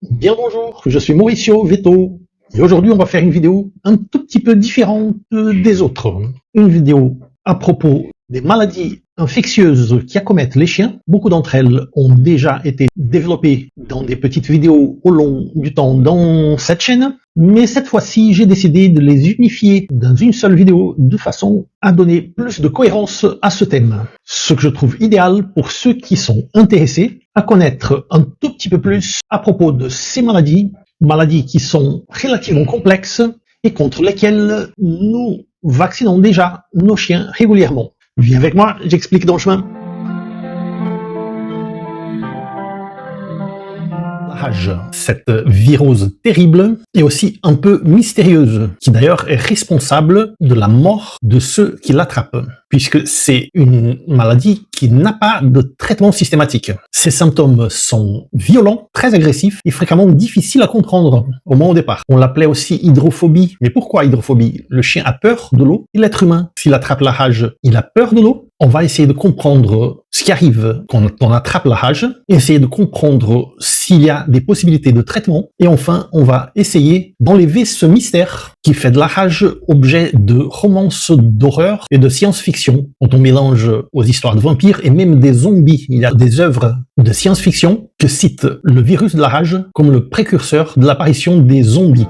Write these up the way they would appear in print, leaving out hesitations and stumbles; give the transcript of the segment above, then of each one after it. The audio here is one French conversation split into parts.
Bien bonjour, je suis Mauricio Veto et aujourd'hui on va faire une vidéo un tout petit peu différente des autres. Une vidéo à propos des maladies infectieuses qui accomettent les chiens. Beaucoup d'entre elles ont déjà été développées dans des petites vidéos au long du temps dans cette chaîne, mais cette fois-ci j'ai décidé de les unifier dans une seule vidéo de façon à donner plus de cohérence à ce thème. Ce que je trouve idéal pour ceux qui sont intéressés à connaître un tout petit peu plus à propos de ces maladies qui sont relativement complexes et contre lesquelles nous vaccinons déjà nos chiens régulièrement. Viens avec moi, j'explique dans le chemin. La rage, cette virose terrible et aussi un peu mystérieuse, qui d'ailleurs est responsable de la mort de ceux qui l'attrapent, puisque c'est une maladie qui n'a pas de traitement systématique. Ses symptômes sont violents, très agressifs et fréquemment difficiles à comprendre au moins au départ. On l'appelait aussi hydrophobie. Mais pourquoi hydrophobie? Le chien a peur de l'eau et l'être humain, s'il attrape la rage, il a peur de l'eau. On va essayer de comprendre ce qui arrive quand on attrape la rage, essayer de comprendre s'il y a des possibilités de traitement, et enfin, on va essayer d'enlever ce mystère qui fait de la rage objet de romances d'horreur et de science-fiction, quand on mélange aux histoires de vampires et même des zombies. Il y a des œuvres de science-fiction que cite le virus de la rage comme le précurseur de l'apparition des zombies.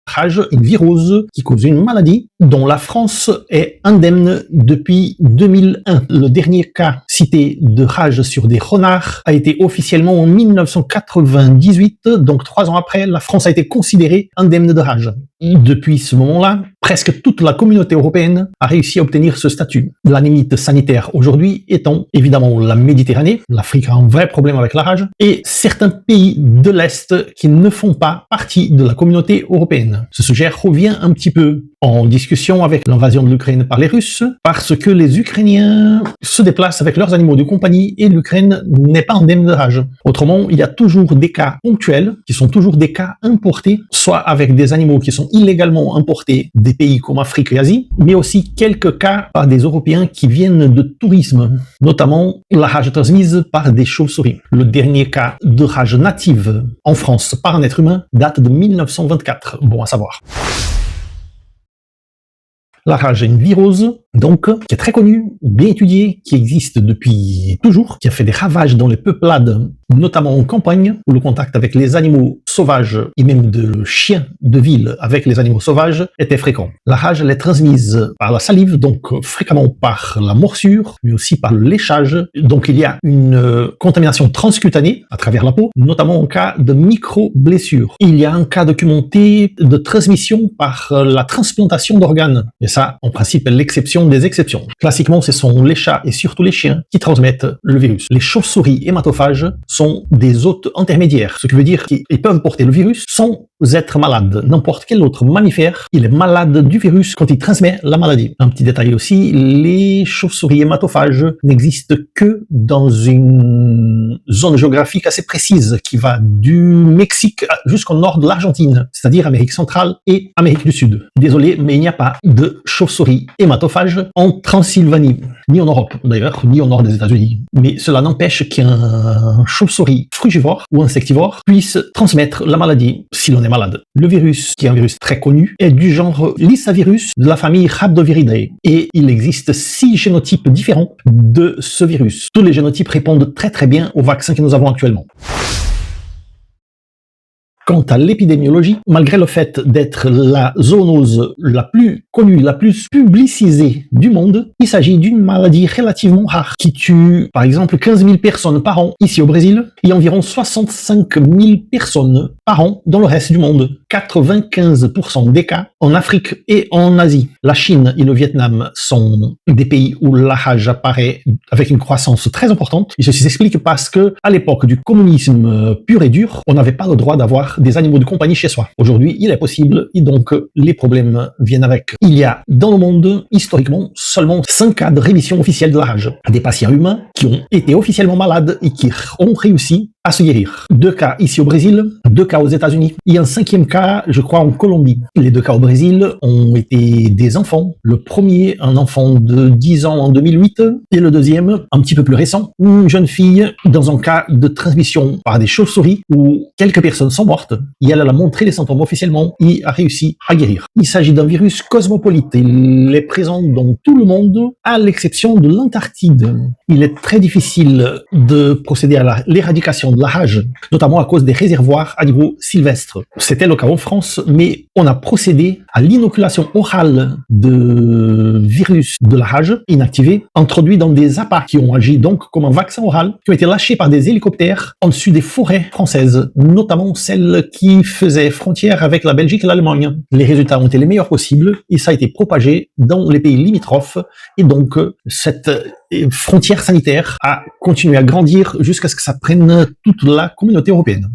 Rage, une virose qui cause une maladie dont la France est indemne depuis 2001. Le dernier cas cité de rage sur des renards a été officiellement en 1998, donc 3 ans après, la France a été considérée indemne de rage. Depuis ce moment-là, presque toute la communauté européenne a réussi à obtenir ce statut. La limite sanitaire aujourd'hui étant évidemment la Méditerranée, l'Afrique a un vrai problème avec la rage, et certains pays de l'Est qui ne font pas partie de la communauté européenne. Ce sujet revient un petit peu en discussion avec l'invasion de l'Ukraine par les Russes, parce que les Ukrainiens se déplacent avec leurs animaux de compagnie et l'Ukraine n'est pas indemne de rage. Autrement, il y a toujours des cas ponctuels, qui sont toujours des cas importés, soit avec des animaux qui sont illégalement importés des pays comme Afrique et Asie, mais aussi quelques cas par des Européens qui viennent de tourisme, notamment la rage transmise par des chauves-souris. Le dernier cas de rage native en France par un être humain date de 1924, bon à savoir. La rage est une virose, donc, qui est très connue, bien étudiée, qui existe depuis toujours, qui a fait des ravages dans les peuplades, notamment en campagne, où le contact avec les animaux sauvages et même de chiens de ville avec les animaux sauvages était fréquent. La rage, elle est transmise par la salive, donc fréquemment par la morsure, mais aussi par le léchage. Donc il y a une contamination transcutanée à travers la peau, notamment en cas de micro-blessures. Il y a un cas documenté de transmission par la transplantation d'organes. Et ça, en principe, est l'exception des exceptions. Classiquement, ce sont les chats et surtout les chiens qui transmettent le virus. Les chauves-souris hématophages sont des hôtes intermédiaires, ce qui veut dire qu'ils peuvent porter le virus sans être malades. N'importe quel autre mammifère, il est malade du virus quand il transmet la maladie. Un petit détail aussi, les chauves-souris hématophages n'existent que dans une zone géographique assez précise qui va du Mexique jusqu'au nord de l'Argentine, c'est-à-dire Amérique centrale et Amérique du Sud. Désolé, mais il n'y a pas de chauves-souris hématophages en Transylvanie, ni en Europe d'ailleurs, ni au nord des États-Unis. Mais cela n'empêche qu'un chauve-souris frugivore ou insectivore puisse transmettre la maladie si l'on est malade. Le virus, qui est un virus très connu, est du genre Lyssavirus de la famille Rhabdoviridae. Et il existe 6 génotypes différents de ce virus. Tous les génotypes répondent très très bien au vaccin que nous avons actuellement. Quant à l'épidémiologie, malgré le fait d'être la zoonose la plus connue, la plus publicisée du monde, il s'agit d'une maladie relativement rare qui tue par exemple 15 000 personnes par an ici au Brésil et environ 65 000 personnes par an dans le reste du monde. 95% des cas en Afrique et en Asie. La Chine et le Vietnam sont des pays où la rage apparaît avec une croissance très importante. Et ceci s'explique parce que à l'époque du communisme pur et dur, on n'avait pas le droit d'avoir des animaux de compagnie chez soi. Aujourd'hui, il est possible et donc les problèmes viennent avec. Il y a dans le monde, historiquement, seulement 5 cas de rémission officielle de la rage. Des patients humains qui ont été officiellement malades et qui ont réussi à se guérir. 2 cas ici au Brésil, 2 cas aux États-Unis et un 5e cas, je crois, en Colombie. Les 2 cas au Brésil ont été des enfants. Le premier, un enfant de 10 ans en 2008 et le deuxième, un petit peu plus récent, une jeune fille dans un cas de transmission par des chauves-souris où quelques personnes sont mortes et elle a montré les symptômes officiellement et a réussi à guérir. Il s'agit d'un virus cosmopolite. Il est présent dans tout le monde à l'exception de l'Antarctide. Il est très difficile de procéder à l'éradication de la rage, notamment à cause des réservoirs à niveau sylvestre. C'était le cas en France, mais on a procédé à l'inoculation orale de virus de la rage inactivé, introduit dans des appâts qui ont agi donc comme un vaccin oral, qui ont été lâchés par des hélicoptères en dessus des forêts françaises, notamment celles qui faisaient frontière avec la Belgique et l'Allemagne. Les résultats ont été les meilleurs possibles et ça a été propagé dans les pays limitrophes et donc cette frontière sanitaire a continué à grandir jusqu'à ce que ça prenne toute la communauté européenne.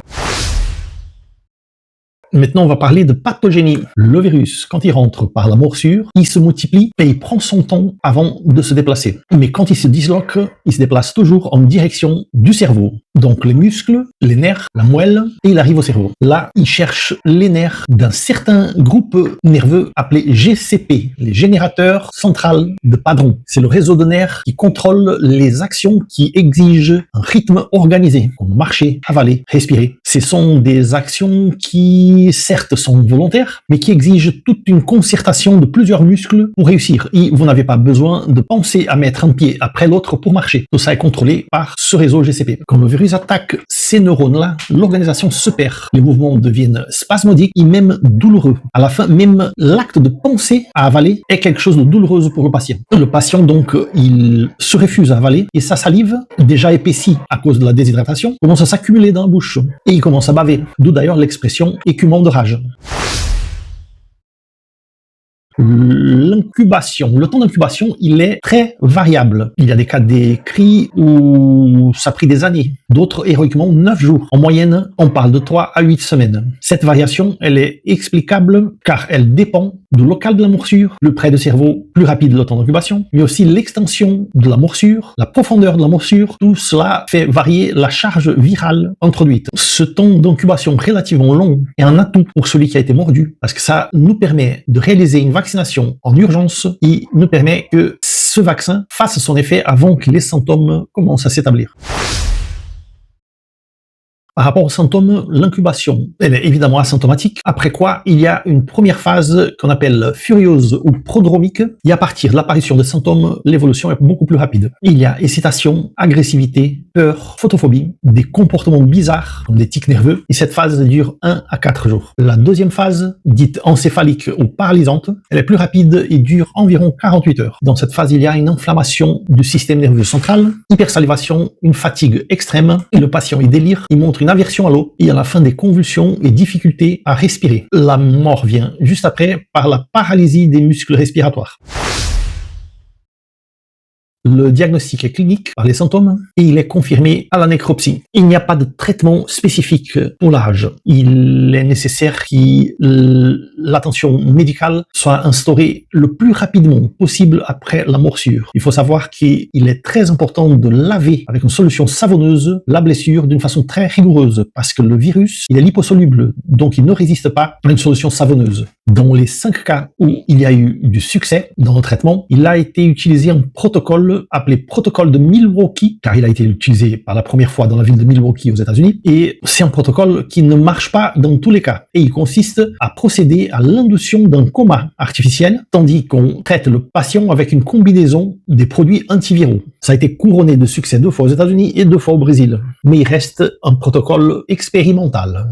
Maintenant, on va parler de pathogénie. Le virus, quand il rentre par la morsure, il se multiplie et il prend son temps avant de se déplacer. Mais quand il se disloque, il se déplace toujours en direction du cerveau. Donc les muscles, les nerfs, la moelle, et il arrive au cerveau. Là, il cherche les nerfs d'un certain groupe nerveux appelé GCP, les générateurs centrales de Padron. C'est le réseau de nerfs qui contrôle les actions qui exigent un rythme organisé, comme marcher, avaler, respirer. Ce sont des actions qui certes sont volontaires, mais qui exigent toute une concertation de plusieurs muscles pour réussir. Et vous n'avez pas besoin de penser à mettre un pied après l'autre pour marcher. Tout ça est contrôlé par ce réseau GCP. Quand le virus attaque ces neurones-là, l'organisation se perd. Les mouvements deviennent spasmodiques et même douloureux. À la fin, même l'acte de penser à avaler est quelque chose de douloureux pour le patient. Le patient, donc, il se refuse à avaler et sa salive, déjà épaissie à cause de la déshydratation, commence à s'accumuler dans la bouche et il commence à baver. D'où d'ailleurs l'expression écumant de rage. L'incubation, le temps d'incubation, il est très variable. Il y a des cas décrits où ça a pris des années, d'autres héroïquement 9 jours. En moyenne, on parle de 3 à 8 semaines. Cette variation, elle est explicable car elle dépend du local de la morsure, le près de cerveau plus rapide le temps d'incubation, mais aussi l'extension de la morsure, la profondeur de la morsure, tout cela fait varier la charge virale introduite. Ce temps d'incubation relativement long est un atout pour celui qui a été mordu parce que ça nous permet de réaliser une vaccination en urgence et nous permet que ce vaccin fasse son effet avant que les symptômes commencent à s'établir. Par rapport aux symptômes, l'incubation, elle est évidemment asymptomatique, après quoi il y a une première phase qu'on appelle furieuse ou prodromique, et à partir de l'apparition des symptômes, l'évolution est beaucoup plus rapide. Il y a hésitation, agressivité, peur, photophobie, des comportements bizarres, comme des tics nerveux, et cette phase dure 1 à 4 jours. La deuxième phase, dite encéphalique ou paralysante, elle est plus rapide et dure environ 48 heures. Dans cette phase, il y a une inflammation du système nerveux central, hypersalivation, une fatigue extrême, et le patient y délire, il montre une aversion à l'eau et à la fin des convulsions et difficultés à respirer. La mort vient juste après par la paralysie des muscles respiratoires. Le diagnostic est clinique par les symptômes et il est confirmé à la nécropsie. Il n'y a pas de traitement spécifique pour la rage. Il est nécessaire que l'attention médicale soit instaurée le plus rapidement possible après la morsure. Il faut savoir qu'il est très important de laver avec une solution savonneuse la blessure d'une façon très rigoureuse parce que le virus, il est liposoluble, donc il ne résiste pas à une solution savonneuse. Dans les 5 cas où il y a eu du succès dans le traitement, il a été utilisé un protocole appelé protocole de Milwaukee, car il a été utilisé par la première fois dans la ville de Milwaukee aux États-Unis, et c'est un protocole qui ne marche pas dans tous les cas, et il consiste à procéder à l'induction d'un coma artificiel, tandis qu'on traite le patient avec une combinaison des produits antiviraux. Ça a été couronné de succès 2 fois aux États-Unis et 2 fois au Brésil, mais il reste un protocole expérimental.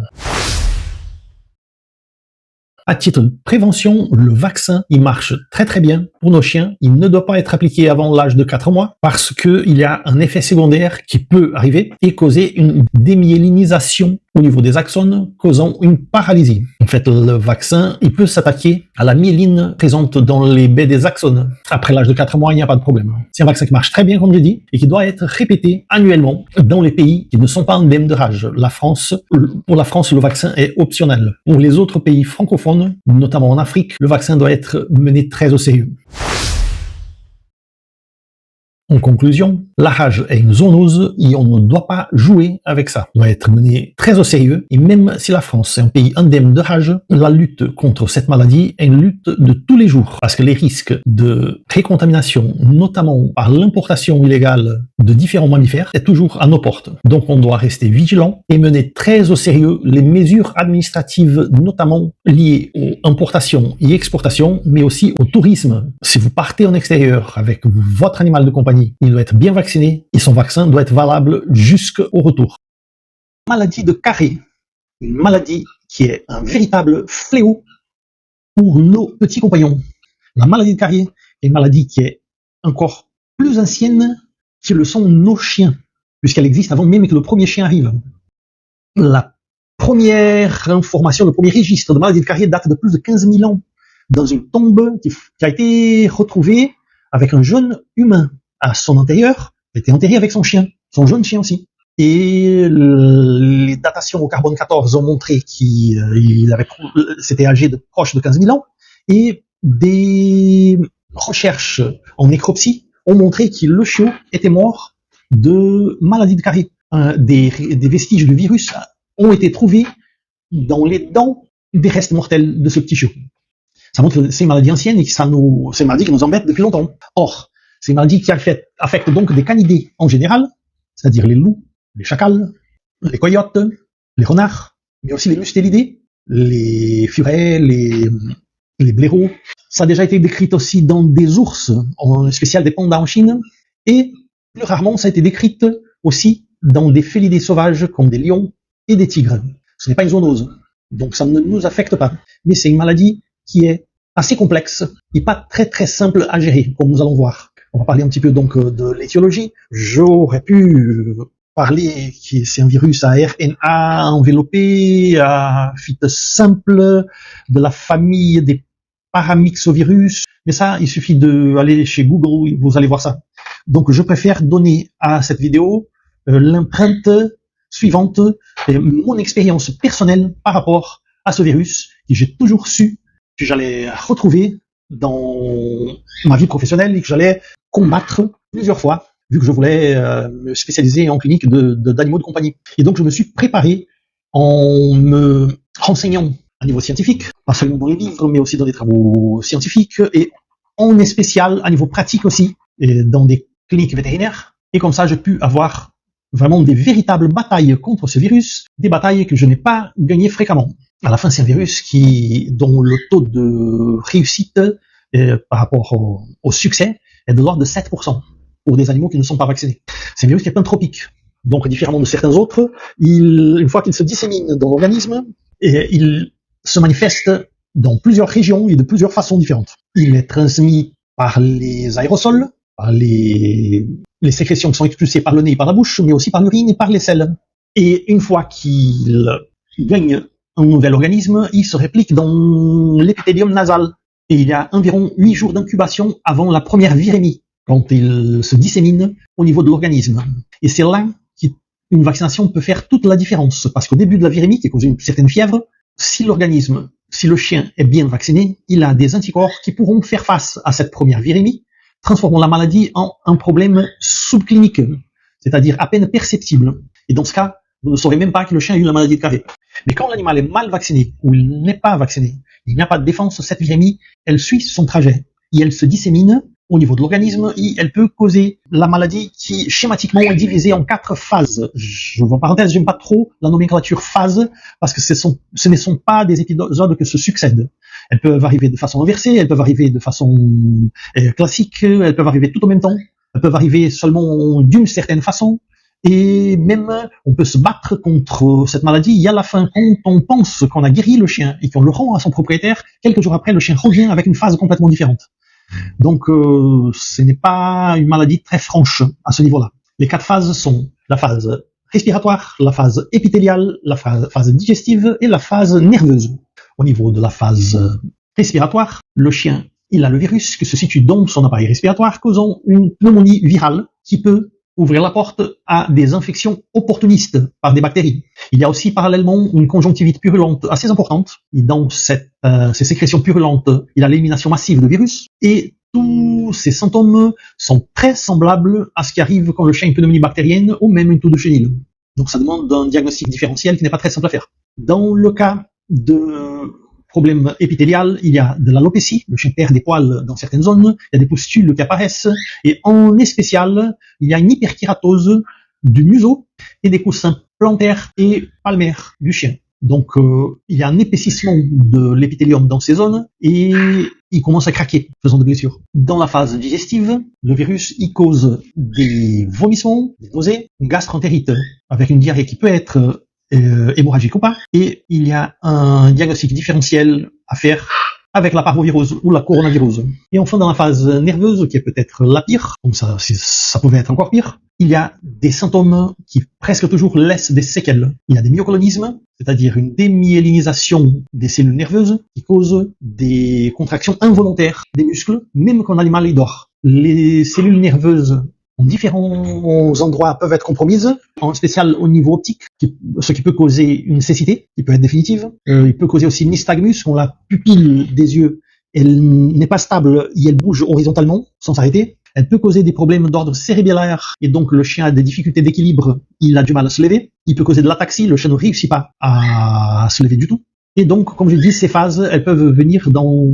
À titre de prévention, le vaccin, il marche très très bien pour nos chiens. Il ne doit pas être appliqué avant l'âge de 4 mois parce qu'il y a un effet secondaire qui peut arriver et causer une démyélinisation au niveau des axones, causant une paralysie. En fait, le vaccin, il peut s'attaquer à la myéline présente dans les baies des axones. Après l'âge de 4 mois, il n'y a pas de problème. C'est un vaccin qui marche très bien, comme je dis, et qui doit être répété annuellement dans les pays qui ne sont pas endèmes de rage. Pour la France, le vaccin est optionnel. Pour les autres pays francophones, notamment en Afrique, le vaccin doit être mené très au sérieux. En conclusion, la rage est une zoonose et on ne doit pas jouer avec ça. On doit être mené très au sérieux et même si la France est un pays indemne de rage, la lutte contre cette maladie est une lutte de tous les jours parce que les risques de précontamination, notamment par l'importation illégale de différents mammifères, est toujours à nos portes. Donc on doit rester vigilant et mener très au sérieux les mesures administratives, notamment liées aux importations et exportations, mais aussi au tourisme. Si vous partez en extérieur avec votre animal de compagnie, il doit être bien vacciné et son vaccin doit être valable jusqu'au retour. Maladie de Carré, une maladie qui est un véritable fléau pour nos petits compagnons. La maladie de Carré est une maladie qui est encore plus ancienne que le sont nos chiens, puisqu'elle existe avant même que le premier chien arrive. La première information, le premier registre de maladie de Carré date de plus de 15 000 ans, dans une tombe qui a été retrouvée avec un jeune humain. À son intérieur, il était enterré avec son chien, son jeune chien aussi. Et les datations au carbone 14 ont montré qu'il s'était âgé de proche de 15 000 ans. Et des recherches en nécropsie ont montré que le chiot était mort de maladie de Carré. Des vestiges de virus ont été trouvés dans les dents des restes mortels de ce petit chiot. Ça montre que c'est une maladie ancienne et que c'est une maladie qui nous embête depuis longtemps. Or, c'est une maladie qui affecte donc des canidés en général, c'est-à-dire les loups, les chacals, les coyotes, les renards, mais aussi les mustélidés, les furets, les blaireaux. Ça a déjà été décrit aussi dans des ours, en spécial des pandas en Chine, et plus rarement ça a été décrit aussi dans des félidés sauvages comme des lions et des tigres. Ce n'est pas une zoonose, donc ça ne nous affecte pas, mais c'est une maladie qui est assez complexe et pas très très simple à gérer, comme nous allons voir. On va parler un petit peu donc de l'étiologie. J'aurais pu parler que c'est un virus à RNA enveloppé, à phyte simple, de la famille des paramyxovirus. Mais ça, il suffit d'aller chez Google, vous allez voir ça. Donc je préfère donner à cette vidéo l'empreinte suivante, mon expérience personnelle par rapport à ce virus, que j'ai toujours su que j'allais retrouver dans ma vie professionnelle et que j'allais combattre plusieurs fois, vu que je voulais me spécialiser en clinique d'animaux de compagnie. Et donc je me suis préparé en me renseignant à niveau scientifique, pas seulement dans les livres, mais aussi dans des travaux scientifiques, et en spécial à niveau pratique aussi, et dans des cliniques vétérinaires. Et comme ça, j'ai pu avoir vraiment des véritables batailles contre ce virus, des batailles que je n'ai pas gagnées fréquemment. À la fin, c'est un virus dont le taux de réussite par rapport au succès est de l'ordre de 7% pour des animaux qui ne sont pas vaccinés. C'est un virus qui est pantropique. Donc, différemment de certains autres, une fois qu'il se dissémine dans l'organisme, il se manifeste dans plusieurs régions et de plusieurs façons différentes. Il est transmis par les aérosols, par les sécrétions qui sont expulsées par le nez et par la bouche, mais aussi par l'urine et par les selles. Et une fois qu'il gagne un nouvel organisme, il se réplique dans l'épithélium nasal. Et il y a environ 8 jours d'incubation avant la première virémie, quand il se dissémine au niveau de l'organisme. Et c'est là qu'une vaccination peut faire toute la différence, parce qu'au début de la virémie, qui cause une certaine fièvre, si le chien est bien vacciné, il a des anticorps qui pourront faire face à cette première virémie, transformant la maladie en un problème subclinique, c'est-à-dire à peine perceptible. Et dans ce cas, vous ne saurez même pas que le chien a eu la maladie de Carré. Mais quand l'animal est mal vacciné, ou il n'est pas vacciné, il n'y a pas de défense, cette virémie, elle suit son trajet, et elle se dissémine au niveau de l'organisme, et elle peut causer la maladie qui, schématiquement, est divisée en 4 phases. Je vous en parenthèse, j'aime pas trop la nomenclature phase, parce que ce ne sont pas des épisodes que se succèdent. Elles peuvent arriver de façon inversée, elles peuvent arriver de façon classique, elles peuvent arriver tout en même temps, elles peuvent arriver seulement d'une certaine façon, et même on peut se battre contre cette maladie. Et à la fin, quand on pense qu'on a guéri le chien et qu'on le rend à son propriétaire, quelques jours après, le chien revient avec une phase complètement différente. Donc ce n'est pas une maladie très franche à ce niveau-là. Les 4 phases sont la phase respiratoire, la phase épithéliale, la phase digestive et la phase nerveuse. Au niveau de la phase respiratoire, le chien, il a le virus qui se situe dans son appareil respiratoire, causant une pneumonie virale qui peut ouvrir la porte à des infections opportunistes par des bactéries. Il y a aussi parallèlement une conjonctivite purulente assez importante. Et dans ces sécrétions purulentes, il y a l'élimination massive de virus. Et tous ces symptômes sont très semblables à ce qui arrive quand le chien a une pneumonie bactérienne ou même une toux de chenille. Donc ça demande un diagnostic différentiel qui n'est pas très simple à faire. Dans le cas de problème épithélial, il y a de l'alopécie, le chien perd des poils dans certaines zones, il y a des pustules qui apparaissent, et en spécial, il y a une hyperkératose du museau et des coussins plantaires et palmaires du chien. Donc il y a un épaississement de l'épithélium dans ces zones et il commence à craquer, faisant des blessures. Dans la phase digestive, le virus il cause des vomissements, des nausées, une gastroentérite avec une diarrhée qui peut être hémorragique ou pas, et il y a un diagnostic différentiel à faire avec la parvovirose ou la coronavirose. Et enfin, dans la phase nerveuse, qui est peut-être la pire, comme ça pouvait être encore pire, il y a des symptômes qui presque toujours laissent des séquelles. Il y a des myoclonismes, c'est-à-dire une démyélinisation des cellules nerveuses qui cause des contractions involontaires des muscles, même quand l'animal y dort. Les cellules nerveuses en différents endroits peuvent être compromises, en spécial au niveau optique, ce qui peut causer une cécité, qui peut être définitive. Il peut causer aussi une nystagmus, quand la pupille des yeux elle n'est pas stable et elle bouge horizontalement, sans s'arrêter. Elle peut causer des problèmes d'ordre cérébellaire, et donc le chien a des difficultés d'équilibre, il a du mal à se lever. Il peut causer de l'ataxie, le chien ne réussit pas à se lever du tout. Et donc, comme je dis, ces phases, elles peuvent venir dans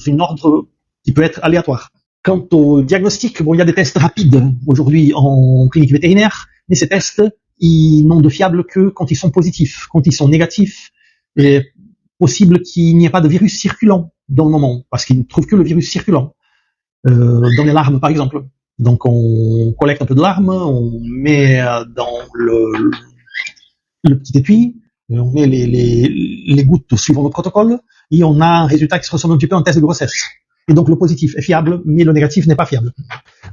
un ordre qui peut être aléatoire. Quant au diagnostic, bon, il y a des tests rapides aujourd'hui en clinique vétérinaire, mais ces tests, ils n'ont de fiable que quand ils sont positifs. Quand ils sont négatifs, il est possible qu'il n'y ait pas de virus circulant dans le moment, parce qu'ils ne trouvent que le virus circulant. Dans les larmes, par exemple. Donc, on collecte un peu de larmes, on met dans le petit étui, on met les gouttes suivant le protocole, et on a un résultat qui se ressemble un petit peu à un test de grossesse. Et donc, le positif est fiable, mais le négatif n'est pas fiable.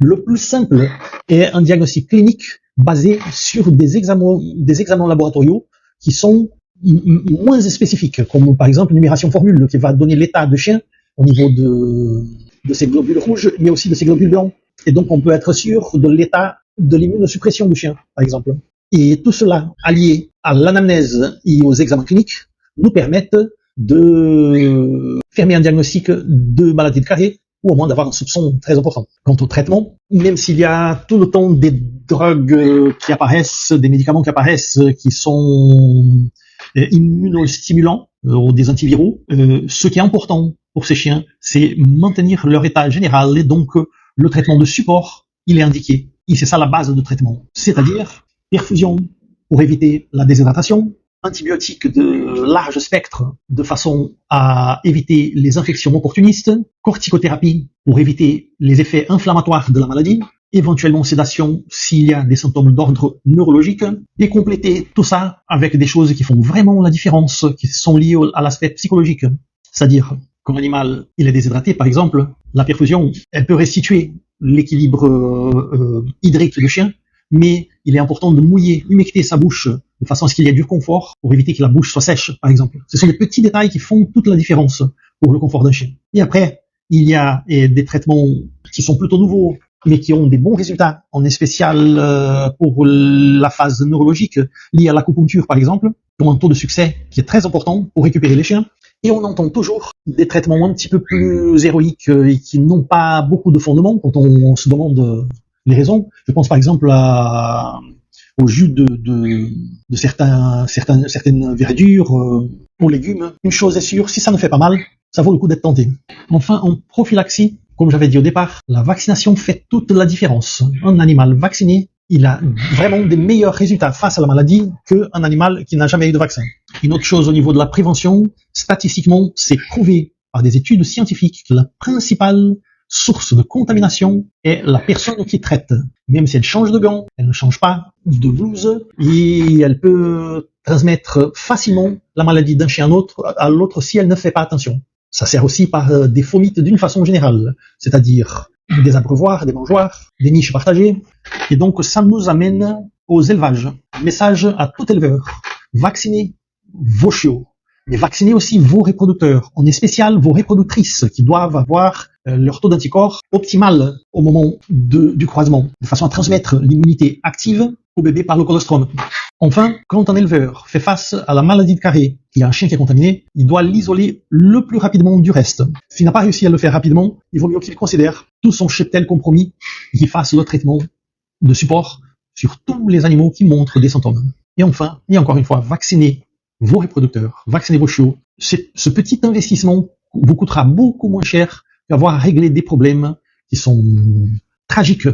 Le plus simple est un diagnostic clinique basé sur des examens laboratoriaux qui sont moins spécifiques, comme par exemple une numération formule qui va donner l'état de chien au niveau de ces globules rouges, mais aussi de ces globules blancs. Et donc, on peut être sûr de l'état de l'immunosuppression du chien, par exemple. Et tout cela, allié à l'anamnèse et aux examens cliniques, nous permettent de fermer un diagnostic de maladie de Carré, ou au moins d'avoir un soupçon très important. Quant au traitement, même s'il y a tout le temps des drogues qui apparaissent, des médicaments qui apparaissent, qui sont immunostimulants, ou des antiviraux, ce qui est important pour ces chiens, c'est maintenir leur état général, et donc le traitement de support, il est indiqué. Et c'est ça la base de traitement. C'est-à-dire perfusion pour éviter la déshydratation, antibiotiques de large spectre de façon à éviter les infections opportunistes, corticothérapie pour éviter les effets inflammatoires de la maladie, éventuellement sédation s'il y a des symptômes d'ordre neurologique, et compléter tout ça avec des choses qui font vraiment la différence, qui sont liées à l'aspect psychologique. C'est-à-dire, quand l'animal il est déshydraté, par exemple, la perfusion, elle peut restituer l'équilibre hydrique du chien, mais il est important de mouiller, humecter sa bouche de façon à ce qu'il y ait du confort pour éviter que la bouche soit sèche, par exemple. Ce sont des petits détails qui font toute la différence pour le confort d'un chien. Et après, il y a des traitements qui sont plutôt nouveaux, mais qui ont des bons résultats, en spécial pour la phase neurologique liée à l'acupuncture, par exemple, qui ont un taux de succès qui est très important pour récupérer les chiens. Et on entend toujours des traitements un petit peu plus héroïques et qui n'ont pas beaucoup de fondement quand on se demande les raisons. Je pense par exemple au jus de certaines verdures, aux légumes. Une chose est sûre, si ça ne fait pas mal, ça vaut le coup d'être tenté. Enfin, en prophylaxie, comme j'avais dit au départ, la vaccination fait toute la différence. Un animal vacciné, il a vraiment des meilleurs résultats face à la maladie qu'un animal qui n'a jamais eu de vaccin. Une autre chose au niveau de la prévention, statistiquement, c'est prouvé par des études scientifiques que la principale source de contamination est la personne qui traite. Même si elle change de gants, elle ne change pas de blouse et elle peut transmettre facilement la maladie d'un chien à l'autre si elle ne fait pas attention. Ça sert aussi par des fomites d'une façon générale, c'est-à-dire des abreuvoirs, des mangeoires, des niches partagées. Et donc ça nous amène aux élevages. Message à tout éleveur, vaccinez vos chiots, mais vaccinez aussi vos reproducteurs, en spécial vos reproductrices qui doivent avoir leur taux d'anticorps optimal au moment du croisement, de façon à transmettre l'immunité active au bébé par le colostrum. Enfin, quand un éleveur fait face à la maladie de Carré, il y a un chien qui est contaminé, il doit l'isoler le plus rapidement du reste. S'il n'a pas réussi à le faire rapidement, il vaut mieux qu'il considère tout son cheptel compromis et qu'il fasse le traitement de support sur tous les animaux qui montrent des symptômes. Et enfin, et encore une fois, vaccinez vos reproducteurs, vaccinez vos chiots. Ce petit investissement vous coûtera beaucoup moins cher qu'avoir à régler des problèmes qui sont tragiques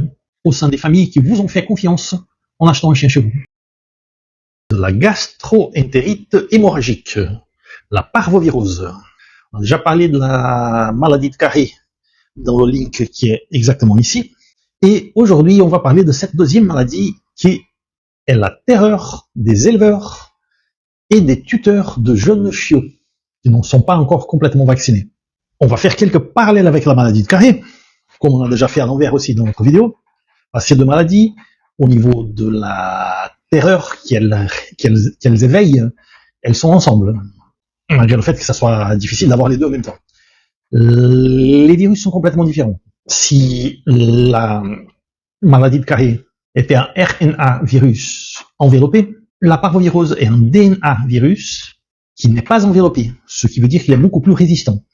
au sein des familles qui vous ont fait confiance en achetant un chien chez vous. De la gastro-entérite hémorragique, la parvovirose. On a déjà parlé de la maladie de Carré dans le link qui est exactement ici. Et aujourd'hui, on va parler de cette deuxième maladie qui est la terreur des éleveurs et des tuteurs de jeunes chiots qui ne sont pas encore complètement vaccinés. On va faire quelques parallèles avec la maladie de Carré, comme on a déjà fait à l'envers aussi dans notre vidéo. Parce que ces deux maladies, au niveau de la terreur qu'elles éveillent, elles sont ensemble, malgré le fait que ça soit difficile d'avoir les deux en même temps. Les virus sont complètement différents. Si la maladie de Carré était un RNA virus enveloppé, la parvovirose est un DNA virus qui n'est pas enveloppé, ce qui veut dire qu'il est beaucoup plus résistant.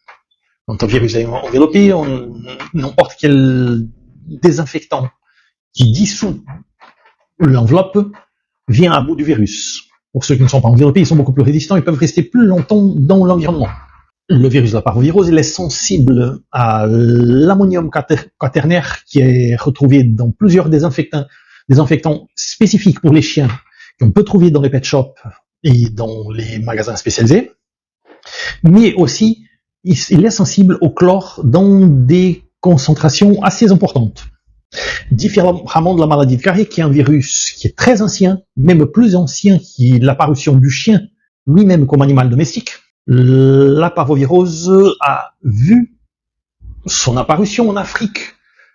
Quand un virus est enveloppé, n'importe quel désinfectant qui dissout l'enveloppe vient à bout du virus. Pour ceux qui ne sont pas enveloppés, ils sont beaucoup plus résistants, ils peuvent rester plus longtemps dans l'environnement. Le virus de la parvovirose, il est sensible à l'ammonium quaternaire qui est retrouvé dans plusieurs désinfectants spécifiques pour les chiens qu'on peut trouver dans les pet shops et dans les magasins spécialisés. Mais aussi, il est sensible au chlore dans des concentrations assez importantes. Différemment de la maladie de Carré, qui est un virus qui est très ancien, même plus ancien que l'apparition du chien lui-même comme animal domestique, la parvovirose a vu son apparition en Afrique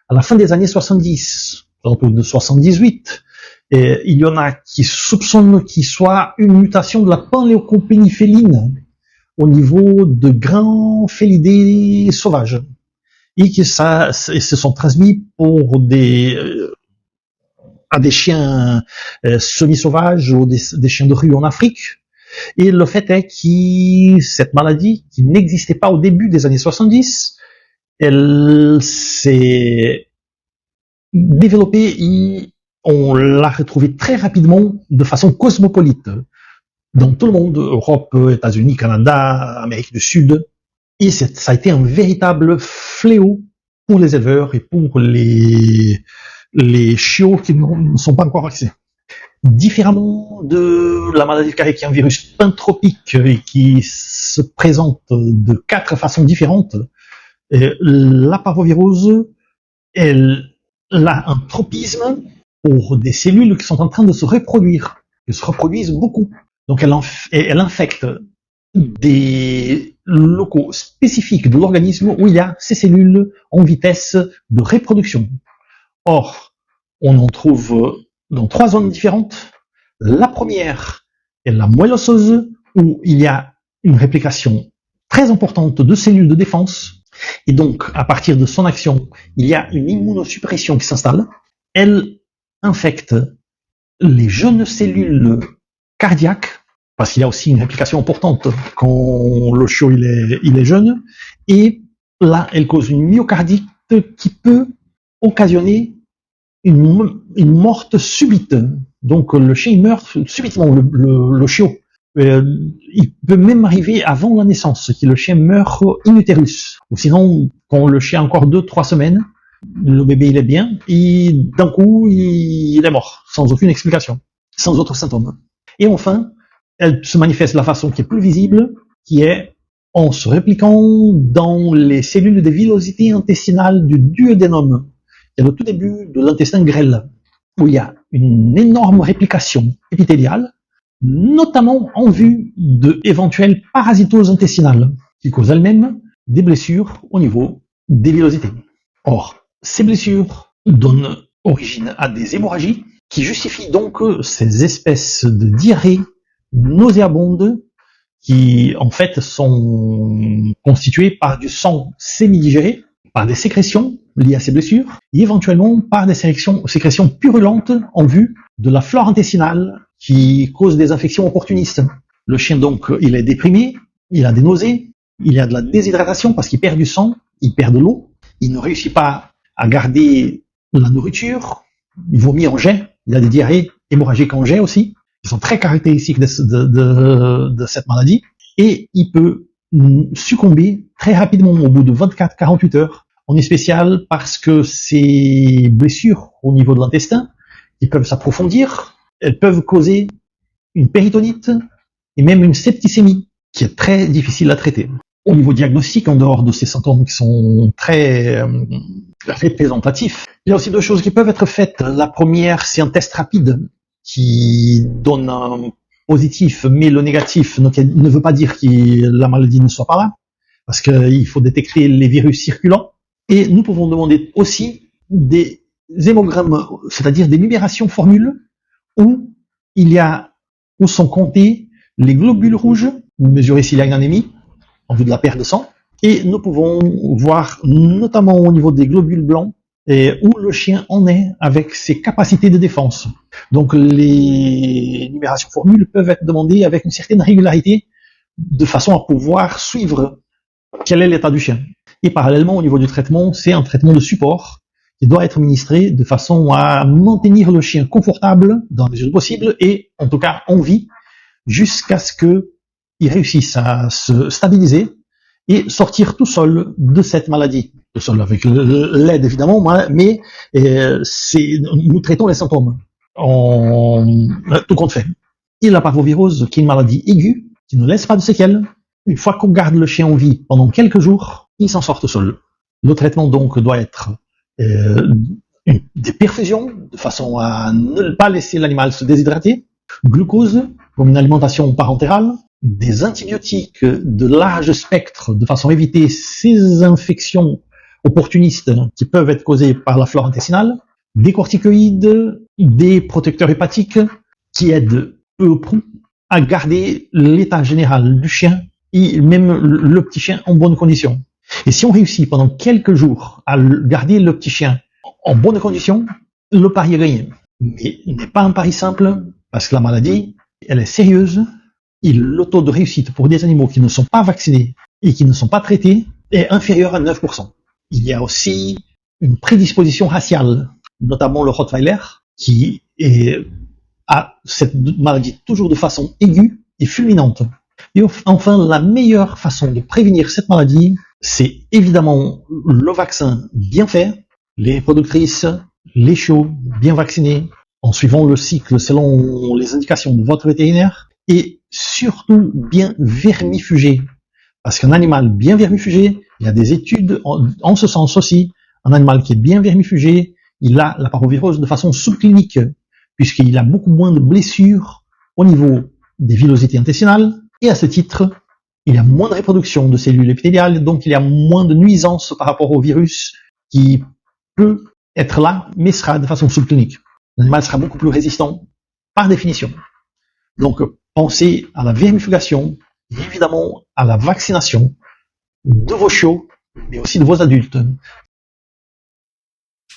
à la fin des années 70, autour de 78. Et il y en a qui soupçonnent qu'il soit une mutation de la panléocopénie féline au niveau de grands félidés sauvages. Et que ça se sont transmis à des chiens semi-sauvages ou des chiens de rue en Afrique. Et le fait est que cette maladie, qui n'existait pas au début des années 70, elle s'est développée et on l'a retrouvée très rapidement de façon cosmopolite dans tout le monde, Europe, États-Unis, Canada, Amérique du Sud. Et ça a été un véritable fléau pour les éleveurs et pour les chiots qui ne sont pas encore vaccinés. Différemment de la maladie de Carré, qui est un virus pantropique et qui se présente de 4 façons différentes, la parvovirose, elle a un tropisme pour des cellules qui sont en train de se reproduire, qui se reproduisent beaucoup. Donc elle infecte des locaux spécifiques de l'organisme où il y a ces cellules en vitesse de reproduction. Or, on en trouve dans 3 zones différentes. La première est la moelle osseuse, où il y a une réplication très importante de cellules de défense, et donc à partir de son action, il y a une immunosuppression qui s'installe. Elle infecte les jeunes cellules cardiaques, parce qu'il y a aussi une réplication importante quand le chiot il est jeune, et là elle cause une myocardite qui peut occasionner une morte subite. Donc le chien il meurt subitement, le chiot. Il peut même arriver avant la naissance, que le chien meurt in utérus. Ou sinon, quand le chien a encore 2-3 semaines, le bébé il est bien, et d'un coup il est mort, sans aucune explication, sans autres symptômes. Et enfin, elle se manifeste de la façon qui est plus visible, qui est en se répliquant dans les cellules de villosité intestinale du duodénum. Il y a le tout début de l'intestin grêle, où il y a une énorme réplication épithéliale, notamment en vue d'éventuelles parasitoses intestinales, qui causent elles-mêmes des blessures au niveau des villosités. Or, ces blessures donnent origine à des hémorragies, qui justifient donc ces espèces de diarrhées nauséabondes, qui en fait sont constituées par du sang semi-digéré, par des sécrétions liées à ces blessures, et éventuellement par des sécrétions purulentes en vue de la flore intestinale qui cause des infections opportunistes. Le chien, donc, il est déprimé, il a des nausées, il a de la déshydratation parce qu'il perd du sang, il perd de l'eau, il ne réussit pas à garder la nourriture, il vomit en jet, il a des diarrhées hémorragiques en jet aussi, qui sont très caractéristiques de cette maladie, et il peut succomber très rapidement au bout de 24-48 heures. On est spécial parce que ces blessures au niveau de l'intestin, qui peuvent s'approfondir, elles peuvent causer une péritonite et même une septicémie, qui est très difficile à traiter. Au niveau diagnostic, en dehors de ces symptômes qui sont très représentatifs, il y a aussi deux choses qui peuvent être faites. La première, c'est un test rapide qui donne un positif, mais le négatif ne veut pas dire que la maladie ne soit pas là, parce qu'il faut détecter les virus circulants. Et nous pouvons demander aussi des hémogrammes, c'est-à-dire des numérations formules où sont comptés les globules rouges, ou mesurer s'il y a une anémie en vue de la perte de sang, et nous pouvons voir notamment au niveau des globules blancs où le chien en est avec ses capacités de défense. Donc les numérations formules peuvent être demandées avec une certaine régularité de façon à pouvoir suivre quel est l'état du chien. Et parallèlement au niveau du traitement, c'est un traitement de support qui doit être administré de façon à maintenir le chien confortable dans la mesure du possible et en tout cas en vie jusqu'à ce qu'il réussisse à se stabiliser et sortir tout seul de cette maladie. Tout seul avec l'aide évidemment, mais nous traitons les symptômes, tout compte fait. Et la parvovirose, qui est une maladie aiguë, qui ne laisse pas de séquelles, une fois qu'on garde le chien en vie pendant quelques jours, il s'en sort tout seul. Le traitement donc doit être des perfusions, de façon à ne pas laisser l'animal se déshydrater, glucose, comme une alimentation parentérale, des antibiotiques de large spectre, de façon à éviter ces infections opportunistes qui peuvent être causées par la flore intestinale, des corticoïdes, des protecteurs hépatiques qui aident peu ou prou à garder l'état général du chien et même le petit chien en bonne condition. Et si on réussit pendant quelques jours à garder le petit chien en bonne condition, le pari est gagné. Mais il n'est pas un pari simple parce que la maladie, elle est sérieuse et le taux de réussite pour des animaux qui ne sont pas vaccinés et qui ne sont pas traités est inférieur à 9%. Il y a aussi une prédisposition raciale, notamment le Rottweiler, qui a cette maladie toujours de façon aiguë et fulminante. Et enfin, la meilleure façon de prévenir cette maladie, c'est évidemment le vaccin bien fait, les productrices, les chiots bien vaccinés, en suivant le cycle selon les indications de votre vétérinaire, et surtout bien vermifugé. Parce qu'un animal bien vermifugé, il y a des études en ce sens aussi, un animal qui est bien vermifugé, il a la parvovirose de façon subclinique, puisqu'il a beaucoup moins de blessures au niveau des villosités intestinales, et à ce titre, il y a moins de reproduction de cellules épithéliales, donc il y a moins de nuisances par rapport au virus qui peut être là, mais sera de façon subclinique. L'animal sera beaucoup plus résistant par définition. Donc, pensez à la vermifugation, et évidemment à la vaccination de vos chiots, mais aussi de vos adultes.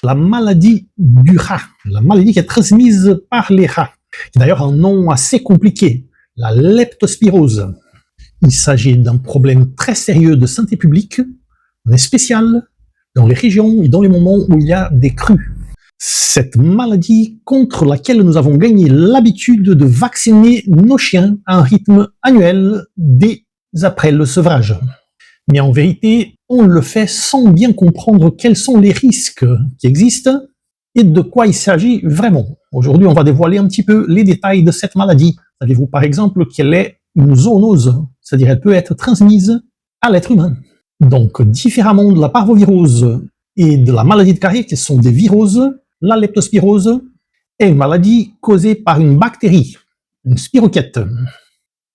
La maladie du rat, la maladie qui est transmise par les rats, qui est d'ailleurs un nom assez compliqué, la leptospirose. Il s'agit d'un problème très sérieux de santé publique, on est spécial dans les régions et dans les moments où il y a des crues. Cette maladie contre laquelle nous avons gagné l'habitude de vacciner nos chiens à un rythme annuel dès après le sevrage. Mais en vérité, on le fait sans bien comprendre quels sont les risques qui existent et de quoi il s'agit vraiment. Aujourd'hui, on va dévoiler un petit peu les détails de cette maladie. Savez-vous par exemple qu'elle est une zoonose, c'est-à-dire elle peut être transmise à l'être humain. Donc, différemment de la parvovirose et de la maladie de Carrier, qui sont des viroses, la leptospirose est une maladie causée par une bactérie, une spirochète,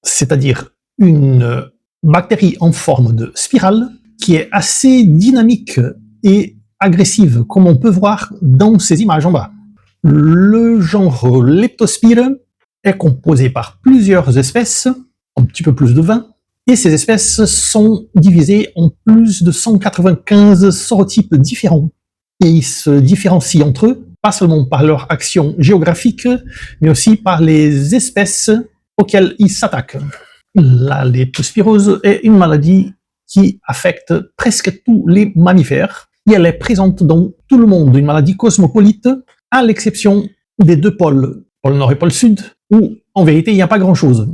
c'est-à-dire une bactérie en forme de spirale qui est assez dynamique et agressive, comme on peut voir dans ces images en bas. Le genre Leptospire est composé par plusieurs espèces, un petit peu plus de 20, et ces espèces sont divisées en plus de 195 sorotypes différents. Et ils se différencient entre eux pas seulement par leur action géographique, mais aussi par les espèces auxquelles ils s'attaquent. La leptospirose est une maladie qui affecte presque tous les mammifères et elle est présente dans tout le monde, une maladie cosmopolite, à l'exception des deux pôles, pôle Nord et pôle Sud, où en vérité il n'y a pas grand-chose.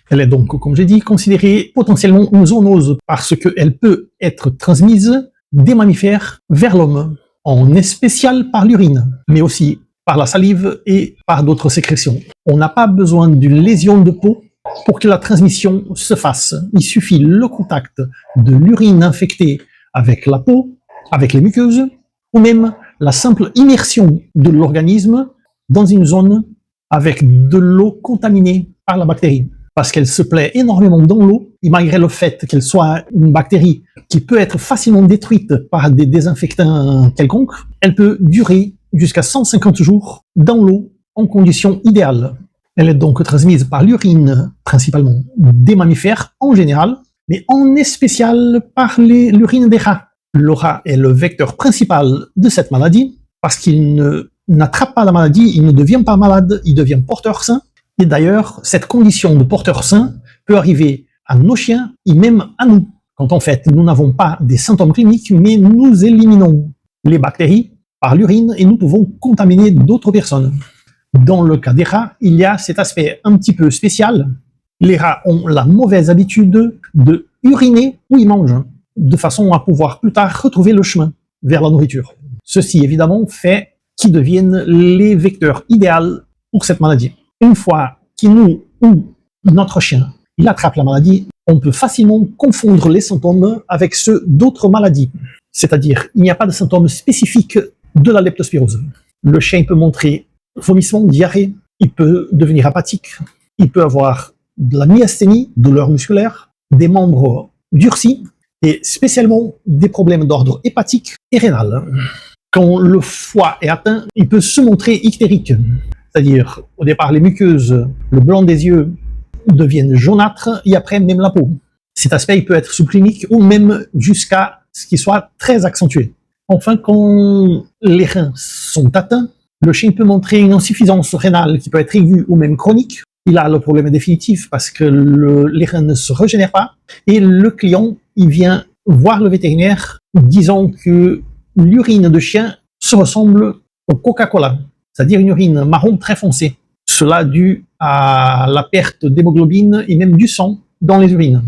Elle est donc, comme j'ai dit, considérée potentiellement une zoonose parce qu'elle peut être transmise des mammifères vers l'homme, en spécial par l'urine, mais aussi par la salive et par d'autres sécrétions. On n'a pas besoin d'une lésion de peau pour que la transmission se fasse. Il suffit le contact de l'urine infectée avec la peau, avec les muqueuses, ou même la simple immersion de l'organisme dans une zone avec de l'eau contaminée par la bactérie. Parce qu'elle se plaît énormément dans l'eau, et malgré le fait qu'elle soit une bactérie qui peut être facilement détruite par des désinfectants quelconques, elle peut durer jusqu'à 150 jours dans l'eau en conditions idéales. Elle est donc transmise par l'urine, principalement des mammifères en général, mais en spécial par l'urine des rats. Le rat est le vecteur principal de cette maladie, parce qu'il n'attrape pas la maladie, il ne devient pas malade, il devient porteur sain. Et d'ailleurs, cette condition de porteur sain peut arriver à nos chiens et même à nous, quand en fait nous n'avons pas des symptômes cliniques, mais nous éliminons les bactéries par l'urine et nous pouvons contaminer d'autres personnes. Dans le cas des rats, il y a cet aspect un petit peu spécial. Les rats ont la mauvaise habitude de uriner où ils mangent, de façon à pouvoir plus tard retrouver le chemin vers la nourriture. Ceci évidemment fait qu'ils deviennent les vecteurs idéaux pour cette maladie. Une fois qu'il nous ou notre chien il attrape la maladie, on peut facilement confondre les symptômes avec ceux d'autres maladies. C'est-à-dire, il n'y a pas de symptômes spécifiques de la leptospirose. Le chien peut montrer vomissement, diarrhée, il peut devenir apathique, il peut avoir de la myasthénie, douleur musculaire, des membres durcis et spécialement des problèmes d'ordre hépatique et rénal. Quand le foie est atteint, il peut se montrer ictérique. C'est-à-dire, au départ, les muqueuses, le blanc des yeux deviennent jaunâtres et après même la peau. Cet aspect il peut être subclinique ou même jusqu'à ce qu'il soit très accentué. Enfin, quand les reins sont atteints, le chien peut montrer une insuffisance rénale qui peut être aiguë ou même chronique. Il a le problème définitif parce que les reins ne se régénèrent pas et le client il vient voir le vétérinaire disant que l'urine de chien se ressemble au Coca-Cola, c'est-à-dire une urine marron très foncée. Cela dû à la perte d'hémoglobine et même du sang dans les urines.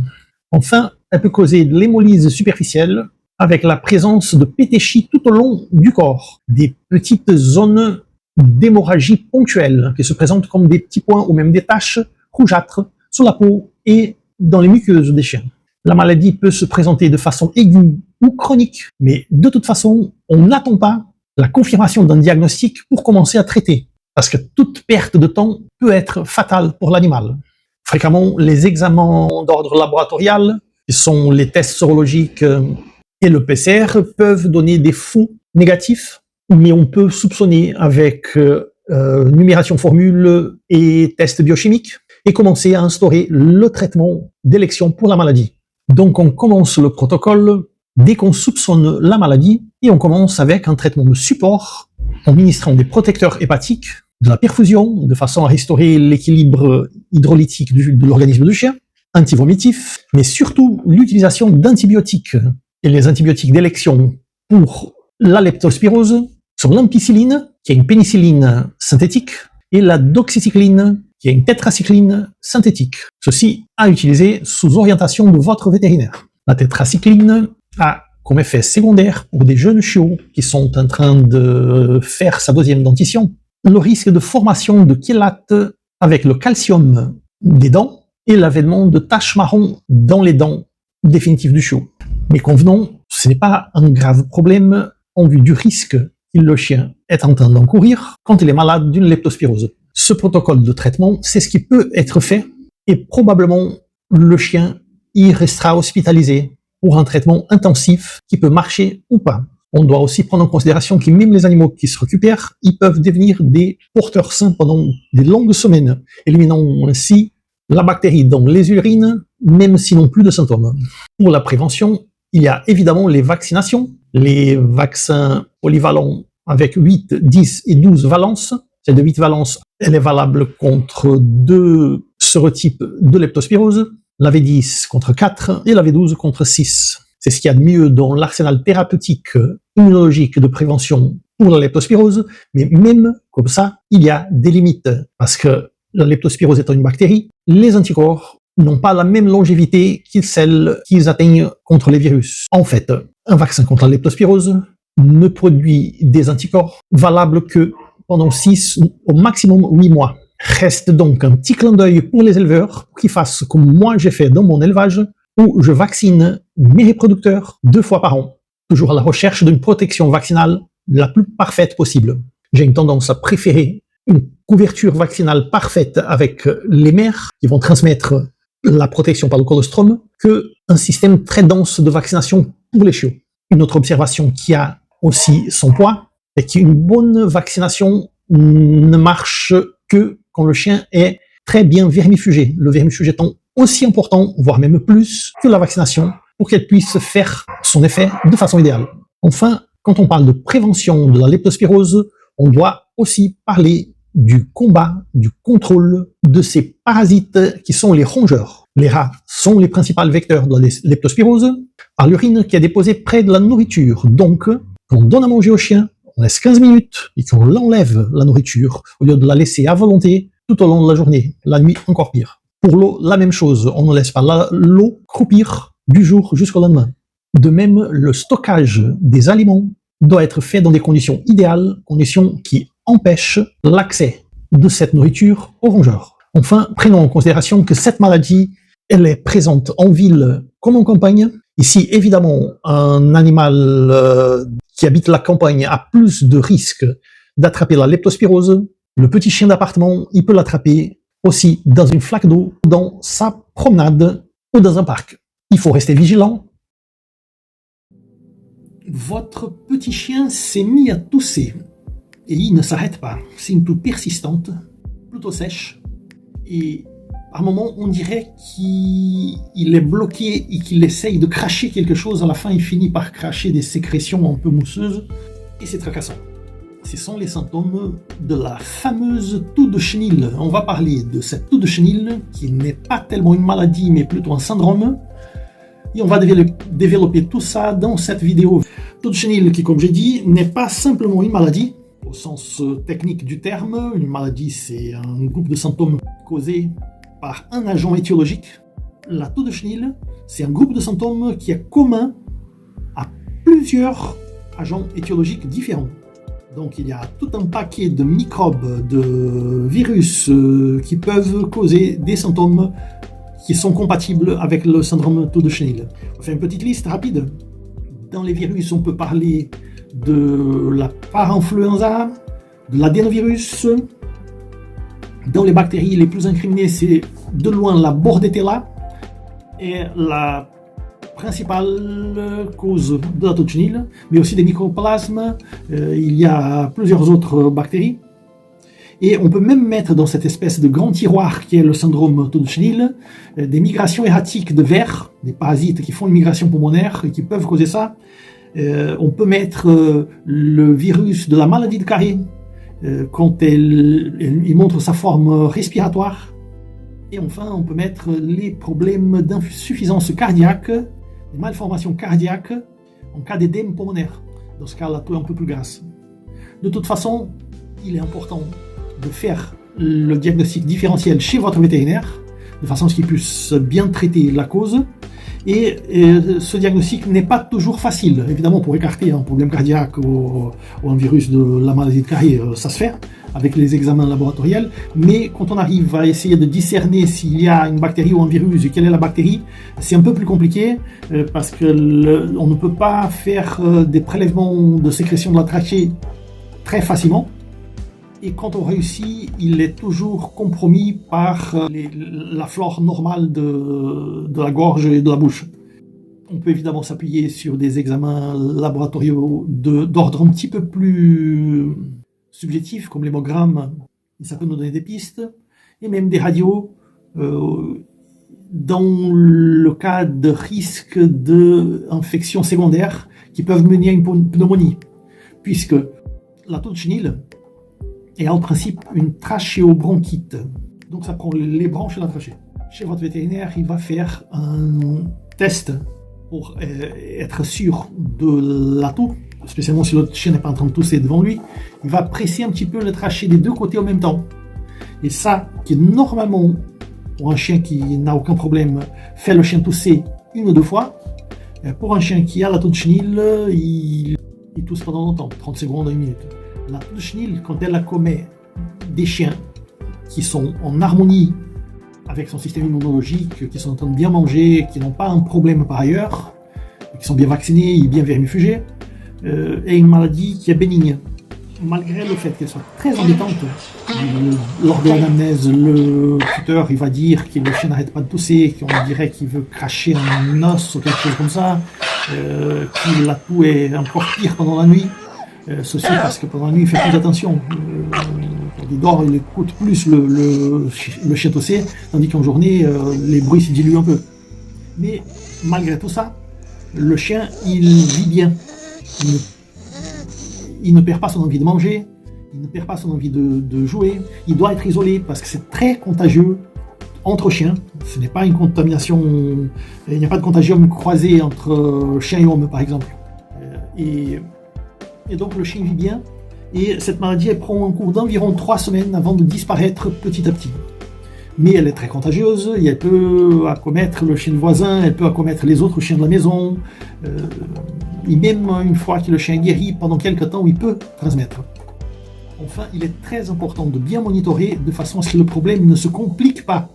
Enfin, elle peut causer de l'hémolyse superficielle avec la présence de pétéchies tout au long du corps, des petites zones d'hémorragie ponctuelle qui se présentent comme des petits points ou même des taches rougeâtres sur la peau et dans les muqueuses des chiens. La maladie peut se présenter de façon aiguë ou chronique, mais de toute façon, on n'attend pas la confirmation d'un diagnostic pour commencer à traiter, parce que toute perte de temps peut être fatale pour l'animal. Fréquemment, les examens d'ordre laboratorial, qui sont les tests sérologiques et le PCR, peuvent donner des faux négatifs, mais on peut soupçonner avec numération formule et tests biochimiques et commencer à instaurer le traitement d'élection pour la maladie. Donc on commence le protocole dès qu'on soupçonne la maladie et on commence avec un traitement de support en administrant des protecteurs hépatiques, de la perfusion, de façon à restaurer l'équilibre hydrolytique de l'organisme du chien, antivomitifs, mais surtout l'utilisation d'antibiotiques. Et les antibiotiques d'élection pour la leptospirose sont l'ampicilline, qui est une pénicilline synthétique, et la doxycycline, qui est une tétracycline synthétique. Ceci à utiliser sous orientation de votre vétérinaire. La tétracycline a comme effet secondaire pour des jeunes chiots qui sont en train de faire sa deuxième dentition, le risque de formation de chélates avec le calcium des dents et l'avènement de taches marron dans les dents définitives du chiot. Mais convenons, ce n'est pas un grave problème en vue du risque que le chien est en train d'encourir quand il est malade d'une leptospirose. Ce protocole de traitement, c'est ce qui peut être fait et probablement le chien y restera hospitalisé pour un traitement intensif qui peut marcher ou pas. On doit aussi prendre en considération que même les animaux qui se récupèrent, ils peuvent devenir des porteurs sains pendant des longues semaines, éliminant ainsi la bactérie dans les urines, même s'ils n'ont plus de symptômes. Pour la prévention, il y a évidemment les vaccinations, les vaccins polyvalents avec 8, 10 et 12 valences. Cette de 8 valences, elle est valable contre 2 sérotypes de leptospirose, la V10 contre 4 et la V12 contre 6. C'est ce qu'il y a de mieux dans l'arsenal thérapeutique immunologique de prévention pour la leptospirose, mais même comme ça, il y a des limites, parce que la leptospirose étant une bactérie, les anticorps n'ont pas la même longévité que celles qu'ils atteignent contre les virus. En fait, un vaccin contre la leptospirose ne produit des anticorps valables que pendant 6 ou au maximum 8 mois. Reste donc un petit clin d'œil pour les éleveurs pour qu'ils fassent comme moi j'ai fait dans mon élevage, où je vaccine mes reproducteurs 2 fois par an, toujours à la recherche d'une protection vaccinale la plus parfaite possible. J'ai une tendance à préférer une couverture vaccinale parfaite avec les mères qui vont transmettre la protection par le colostrum qu'un système très dense de vaccination pour les chiots. Une autre observation qui a aussi son poids est qu'une bonne vaccination ne marche que quand le chien est très bien vermifugé, le vermifuge étant aussi important, voire même plus, que la vaccination pour qu'elle puisse faire son effet de façon idéale. Enfin, quand on parle de prévention de la leptospirose, on doit aussi parler du combat, du contrôle de ces parasites qui sont les rongeurs. Les rats sont les principaux vecteurs de la leptospirose par l'urine qui est déposée près de la nourriture. Donc, quand on donne à manger au chien, on laisse 15 minutes et qu'on l'enlève la nourriture au lieu de la laisser à volonté tout au long de la journée. La nuit, encore pire. Pour l'eau, la même chose. On ne laisse pas l'eau croupir du jour jusqu'au lendemain. De même, le stockage des aliments doit être fait dans des conditions idéales, conditions qui empêchent l'accès de cette nourriture aux rongeurs. Enfin, prenons en considération que cette maladie, elle est présente en ville comme en campagne. Ici, évidemment, un animal qui habite la campagne a plus de risques d'attraper la leptospirose. Le petit chien d'appartement, il peut l'attraper aussi dans une flaque d'eau, dans sa promenade ou dans un parc. Il faut rester vigilant. Votre petit chien s'est mis à tousser et il ne s'arrête pas. C'est une toux persistante, plutôt sèche, et par moments on dirait qu'il est bloqué et qu'il essaye de cracher quelque chose. À la fin, il finit par cracher des sécrétions un peu mousseuses et c'est tracassant. Ce sont les symptômes de la fameuse toux de chenille. On va parler de cette toux de chenille qui n'est pas tellement une maladie mais plutôt un syndrome. Et on va développer tout ça dans cette vidéo. Toux de chenille qui, comme j'ai dit, n'est pas simplement une maladie, au sens technique du terme. Une maladie, c'est un groupe de symptômes causés par un agent étiologique. La toux de chenille, c'est un groupe de symptômes qui est commun à plusieurs agents étiologiques différents. Donc il y a tout un paquet de microbes, de virus qui peuvent causer des symptômes qui sont compatibles avec le syndrome toux de chenille. On fait une petite liste rapide. Dans les virus, on peut parler de la parainfluenza, de l'adénovirus. Dans les bactéries, les plus incriminées, c'est de loin la Bordetella. Et la principale cause de la toux de chenille, mais aussi des mycoplasmes. Il y a plusieurs autres bactéries. Et on peut même mettre dans cette espèce de grand tiroir qui est le syndrome toux de chenille des migrations erratiques de vers, des parasites qui font une migration pulmonaire et qui peuvent causer ça. On peut mettre le virus de la maladie de Carré quand il montre sa forme respiratoire. Et enfin, on peut mettre les problèmes d'insuffisance cardiaque, des malformations cardiaques en cas d'édème pulmonaire. Dans ce cas, la toux est un peu plus grasse. De toute façon, il est important de faire le diagnostic différentiel chez votre vétérinaire, de façon à ce qu'il puisse bien traiter la cause. Et ce diagnostic n'est pas toujours facile. Évidemment, pour écarter un problème cardiaque ou un virus de la maladie de Carré, ça se fait avec les examens laboratoriels. Mais quand on arrive à essayer de discerner s'il y a une bactérie ou un virus et quelle est la bactérie, c'est un peu plus compliqué parce que on ne peut pas faire des prélèvements de sécrétion de la trachée très facilement. Et quand on réussit, il est toujours compromis par la flore normale de la gorge et de la bouche. On peut évidemment s'appuyer sur des examens laboratoriaux d'ordre un petit peu plus subjectif, comme l'hémogramme, et ça peut nous donner des pistes, et même des radios, dans le cas de risque d'infections secondaires qui peuvent mener à une pneumonie, puisque la toux de chenille est en principe une trachéobronchite. Donc ça prend les branches de la trachée. Chez votre vétérinaire, il va faire un test pour être sûr de la toux, spécialement si l'autre chien n'est pas en train de tousser devant lui. Il va presser un petit peu le trachée des deux côtés en même temps. Et ça, qui normalement, pour un chien qui n'a aucun problème, fait le chien tousser une ou deux fois. Pour un chien qui a la toux de chenille, il tousse pendant longtemps, 30 secondes à 1 minute. La toux de chenille, quand elle accomet des chiens qui sont en harmonie avec son système immunologique, qui sont en train de bien manger, qui n'ont pas un problème par ailleurs, qui sont bien vaccinés et bien vermifugés, et une maladie qui est bénigne. Malgré le fait qu'elle soit très embêtante, lors de l'anamnèse, le tuteur il va dire que le chien n'arrête pas de tousser, qu'on dirait qu'il veut cracher un os ou quelque chose comme ça, que la toux est encore pire pendant la nuit. Ceci parce que pendant la nuit il fait plus attention. Quand il dort, il écoute plus le chien tousser, tandis qu'en journée, les bruits se diluent un peu. Mais malgré tout ça, le chien il vit bien. Il ne perd pas son envie de manger, il ne perd pas son envie de jouer. Il doit être isolé parce que c'est très contagieux entre chiens. Ce n'est pas une contamination, il n'y a pas de contagium croisé entre chien et homme par exemple. Et donc le chien vit bien. Et cette maladie elle prend un cours d'environ 3 semaines avant de disparaître petit à petit. Mais elle est très contagieuse, et elle peut accommettre le chien de voisin, elle peut accommettre les autres chiens de la maison. Et même une fois que le chien est guéri, pendant quelques temps, il peut transmettre. Enfin, il est très important de bien monitorer de façon à ce que le problème ne se complique pas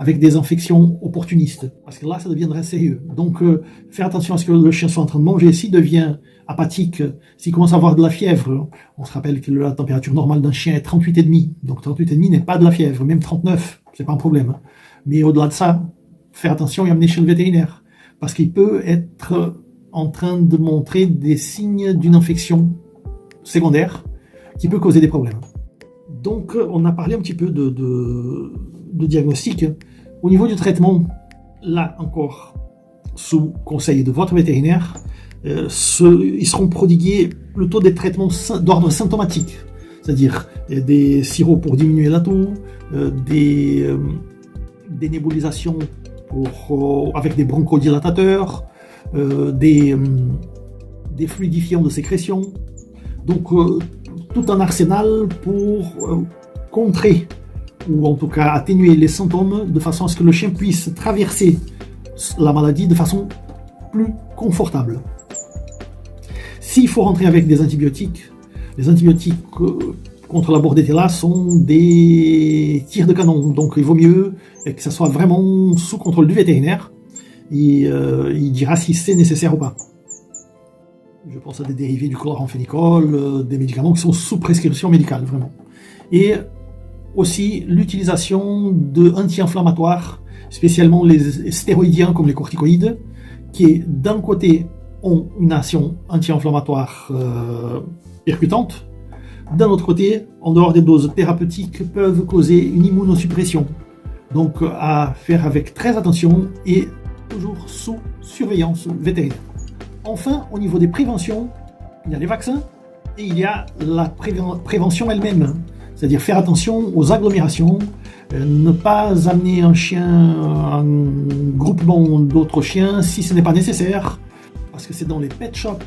avec des infections opportunistes, parce que là, ça deviendrait sérieux. Donc, faire attention à ce que le chien soit en train de manger. S'il devient apathique, s'il commence à avoir de la fièvre, on se rappelle que la température normale d'un chien est 38,5, donc 38,5 n'est pas de la fièvre, même 39, c'est pas un problème. Mais au-delà de ça, faire attention et amener chez le vétérinaire, parce qu'il peut être en train de montrer des signes d'une infection secondaire qui peut causer des problèmes. Donc, on a parlé un petit peu de diagnostic. Au niveau du traitement, là encore, sous conseil de votre vétérinaire, ils seront prodigués plutôt des traitements d'ordre symptomatique, c'est-à-dire des sirops pour diminuer la toux, des nébulisations avec des bronchodilatateurs, des fluidifiants de sécrétion. Donc, tout un arsenal pour contrer ou en tout cas atténuer les symptômes de façon à ce que le chien puisse traverser la maladie de façon plus confortable. S'il faut rentrer avec des antibiotiques, les antibiotiques contre la bordetella sont des tirs de canon, donc il vaut mieux que ça soit vraiment sous contrôle du vétérinaire et il dira si c'est nécessaire ou pas. Je pense à des dérivés du chloramphénicol, des médicaments qui sont sous prescription médicale, vraiment. Et aussi l'utilisation d'anti-inflammatoires, spécialement les stéroïdiens comme les corticoïdes, qui d'un côté ont une action anti-inflammatoire percutante, d'un autre côté, en dehors des doses thérapeutiques, peuvent causer une immunosuppression. Donc à faire avec très attention et toujours sous surveillance vétérinaire. Enfin, au niveau des préventions, il y a les vaccins et il y a la prévention elle-même. C'est-à-dire faire attention aux agglomérations, ne pas amener un chien à un groupement d'autres chiens si ce n'est pas nécessaire, parce que c'est dans les pet shops,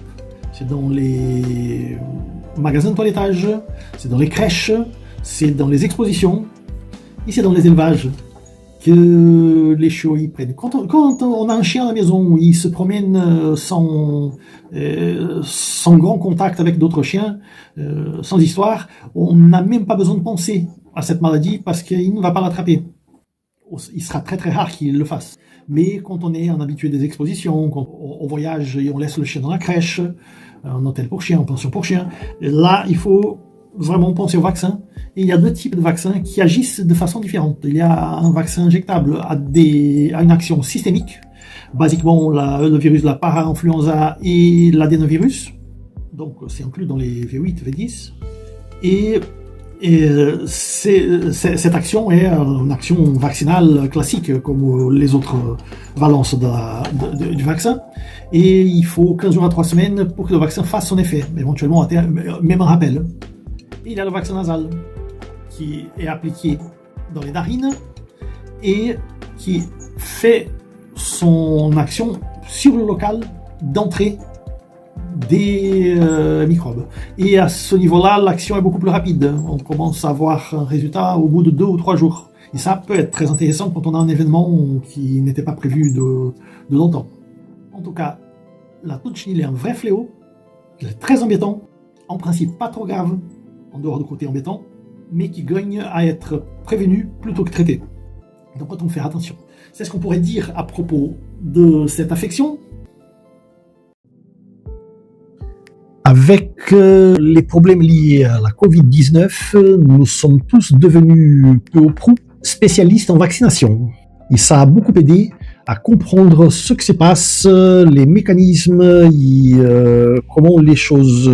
c'est dans les magasins de toilettage, c'est dans les crèches, c'est dans les expositions, et c'est dans les élevages que les chiots y prennent. Quand on a un chien à la maison, il se promène sans grand contact avec d'autres chiens, sans histoire, on n'a même pas besoin de penser à cette maladie parce qu'il ne va pas l'attraper. Il sera très très rare qu'il le fasse. Mais quand on est un habitué des expositions, quand on voyage et on laisse le chien dans la crèche, un hôtel pour chiens, en pension pour chiens, là il faut vraiment penser au vaccin. Et il y a 2 types de vaccins qui agissent de façon différente. Il y a un vaccin injectable à une action systémique, basiquement le virus de la para-influenza et l'adénovirus, donc c'est inclus dans les V8, V10, et Et cette action est une action vaccinale classique, comme les autres valences du vaccin. Et il faut 15 jours à 3 semaines pour que le vaccin fasse son effet, éventuellement même un rappel. Et il y a le vaccin nasal, qui est appliqué dans les narines et qui fait son action sur le local d'entrée des microbes. Et à ce niveau-là, l'action est beaucoup plus rapide. On commence à voir un résultat au bout de 2 ou 3 jours. Et ça peut être très intéressant quand on a un événement qui n'était pas prévu de longtemps. En tout cas, la toux de chenille est un vrai fléau. Il est très embêtant. En principe, pas trop grave, en dehors du côté embêtant, mais qui gagne à être prévenu plutôt que traité. Donc, quand on fait attention. C'est ce qu'on pourrait dire à propos de cette affection. Avec les problèmes liés à la Covid-19, nous sommes tous devenus peu ou prou spécialistes en vaccination. Et ça a beaucoup aidé à comprendre ce qui se passe, les mécanismes et comment les choses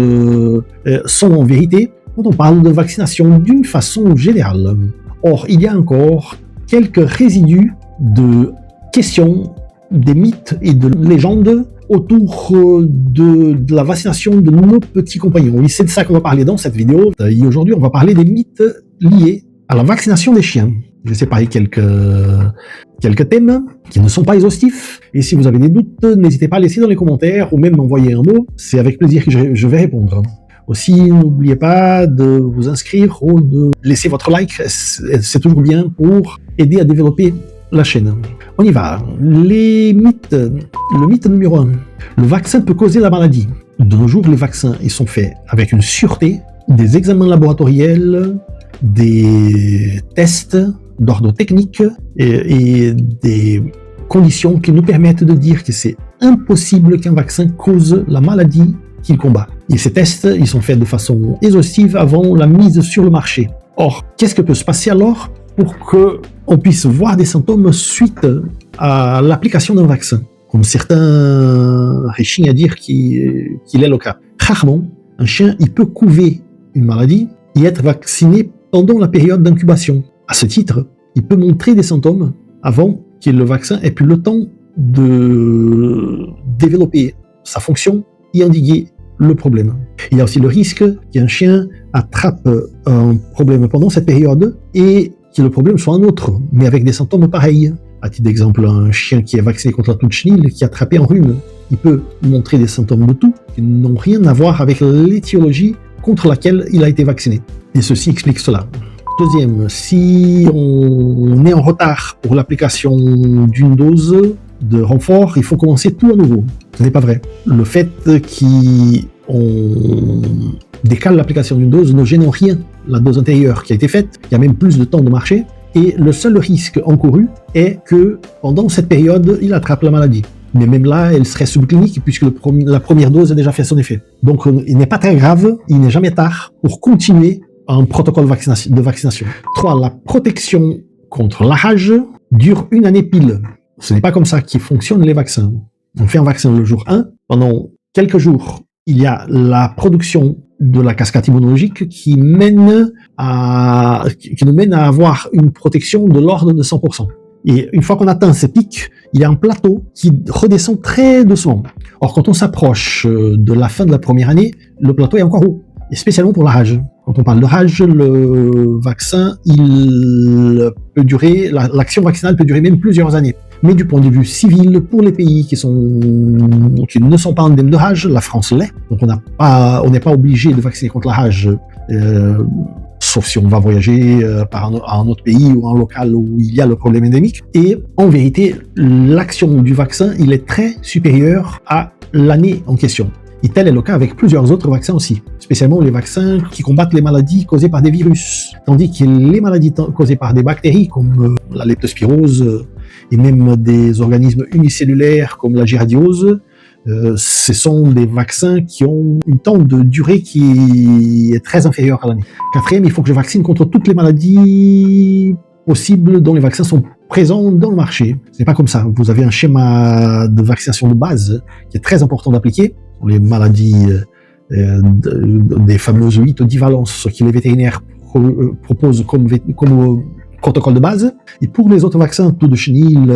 sont en vérité quand on parle de vaccination d'une façon générale. Or, il y a encore quelques résidus de questions, des mythes et de légendes autour de la vaccination de nos petits compagnons. Et c'est de ça qu'on va parler dans cette vidéo. Et aujourd'hui, on va parler des mythes liés à la vaccination des chiens. Je vais séparer quelques thèmes qui ne sont pas exhaustifs. Et si vous avez des doutes, n'hésitez pas à laisser dans les commentaires ou même m'envoyer un mot. C'est avec plaisir que je vais répondre. Aussi, n'oubliez pas de vous inscrire ou de laisser votre like. C'est toujours bien pour aider à développer la chaîne. On y va. Les mythes. Le mythe numéro 1. Le vaccin peut causer la maladie. De nos jours, les vaccins ils sont faits avec une sûreté, des examens laboratoriels, des tests d'ordre technique et des conditions qui nous permettent de dire que c'est impossible qu'un vaccin cause la maladie qu'il combat. Et ces tests, ils sont faits de façon exhaustive avant la mise sur le marché. Or, qu'est-ce que peut se passer alors pour qu'on puisse voir des symptômes suite à l'application d'un vaccin, comme certains réchignent à dire qu'il est le cas. Rarement, un chien il peut couver une maladie et être vacciné pendant la période d'incubation. À ce titre, il peut montrer des symptômes avant que le vaccin ait pu le temps de développer sa fonction et endiguer le problème. Il y a aussi le risque qu'un chien attrape un problème pendant cette période et que le problème soit un autre, mais avec des symptômes pareils. À titre d'exemple, un chien qui est vacciné contre la toux de chenille, qui a attrapé un rhume, il peut montrer des symptômes de toux qui n'ont rien à voir avec l'étiologie contre laquelle il a été vacciné. Et ceci explique cela. Deuxième, si on est en retard pour l'application d'une dose de renfort, il faut commencer tout à nouveau. Ce n'est pas vrai. Le fait qu'on décale l'application d'une dose ne gêne en rien la dose antérieure qui a été faite. Il y a même plus de temps de marcher. Et le seul risque encouru est que pendant cette période, il attrape la maladie. Mais même là, elle serait subclinique puisque la première dose a déjà fait son effet. Donc il n'est pas très grave, il n'est jamais tard pour continuer un protocole de vaccination. 3. La protection contre la rage dure 1 année pile. Ce n'est pas comme ça que fonctionnent les vaccins. On fait un vaccin le jour 1. Pendant quelques jours, il y a la production de la cascade immunologique qui nous mène à avoir une protection de l'ordre de 100%. Et une fois qu'on atteint ces pics, il y a un plateau qui redescend très doucement. Or, quand on s'approche de la fin de la première année, le plateau est encore haut, et spécialement pour la rage. Quand on parle de rage, le vaccin, l'action vaccinale peut durer même plusieurs années. Mais du point de vue civil, pour les pays qui ne sont pas endèmes de rage, la France l'est. Donc on n'est pas obligé de vacciner contre la rage, sauf si on va voyager à un autre pays ou un local où il y a le problème endémique. Et en vérité, l'action du vaccin, il est très supérieure à l'année en question. Et tel est le cas avec plusieurs autres vaccins aussi, spécialement les vaccins qui combattent les maladies causées par des virus. Tandis que les maladies causées par des bactéries, comme la leptospirose, et même des organismes unicellulaires comme la giardiose, ce sont des vaccins qui ont un temps de durée qui est très inférieur à l'année. 4e, il faut que je vaccine contre toutes les maladies possibles dont les vaccins sont présents dans le marché. Ce n'est pas comme ça. Vous avez un schéma de vaccination de base qui est très important d'appliquer pour les maladies des fameuses 8 ou 10 valences que les vétérinaires propose comme protocole de base. Et pour les autres vaccins, toux de chenille,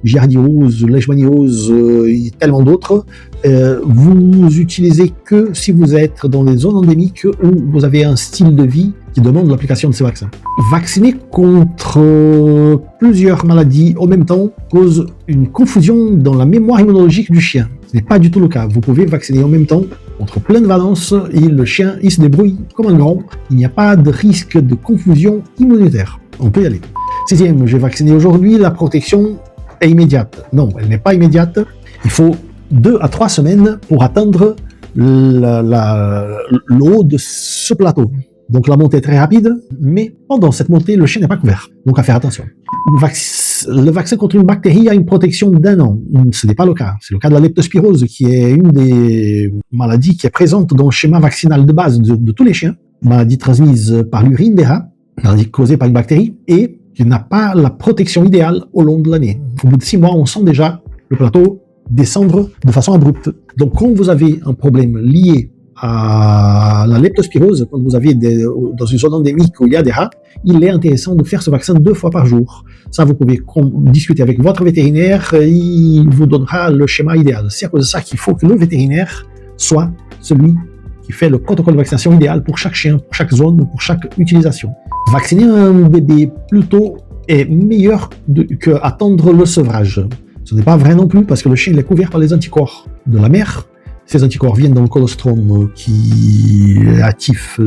giardiose, leishmaniose et tellement d'autres, vous utilisez que si vous êtes dans des zones endémiques où vous avez un style de vie qui demande l'application de ces vaccins. Vacciner contre plusieurs maladies en même temps cause une confusion dans la mémoire immunologique du chien. Ce n'est pas du tout le cas. Vous pouvez vacciner en même temps contre plein de valences et le chien, il se débrouille comme un grand. Il n'y a pas de risque de confusion immunitaire. On peut y aller. 6e, j'ai vacciné aujourd'hui, la protection est immédiate. Non, elle n'est pas immédiate. Il faut 2 à 3 semaines pour atteindre le haut de ce plateau. Donc la montée est très rapide, mais pendant cette montée, le chien n'est pas couvert. Donc à faire attention. Le vaccin contre une bactérie a une protection d'1 an. Ce n'est pas le cas. C'est le cas de la leptospirose, qui est une des maladies qui est présente dans le schéma vaccinal de base de tous les chiens. Maladie transmise par l'urine des rats, maladie causée par une bactérie, et qui n'a pas la protection idéale au long de l'année. Au bout de 6 mois, on sent déjà le plateau descendre de façon abrupte. Donc quand vous avez un problème lié à la leptospirose, quand vous avez dans une zone endémique où il y a des rats, il est intéressant de faire ce vaccin 2 fois par jour. Ça, vous pouvez discuter avec votre vétérinaire, il vous donnera le schéma idéal. C'est à cause de ça qu'il faut que le vétérinaire soit celui qui fait le protocole de vaccination idéal pour chaque chien, pour chaque zone, pour chaque utilisation. Vacciner un bébé plus tôt est meilleur qu'attendre le sevrage. Ce n'est pas vrai non plus, parce que le chien est couvert par les anticorps de la mère. Ces anticorps viennent dans le colostrum qui est actif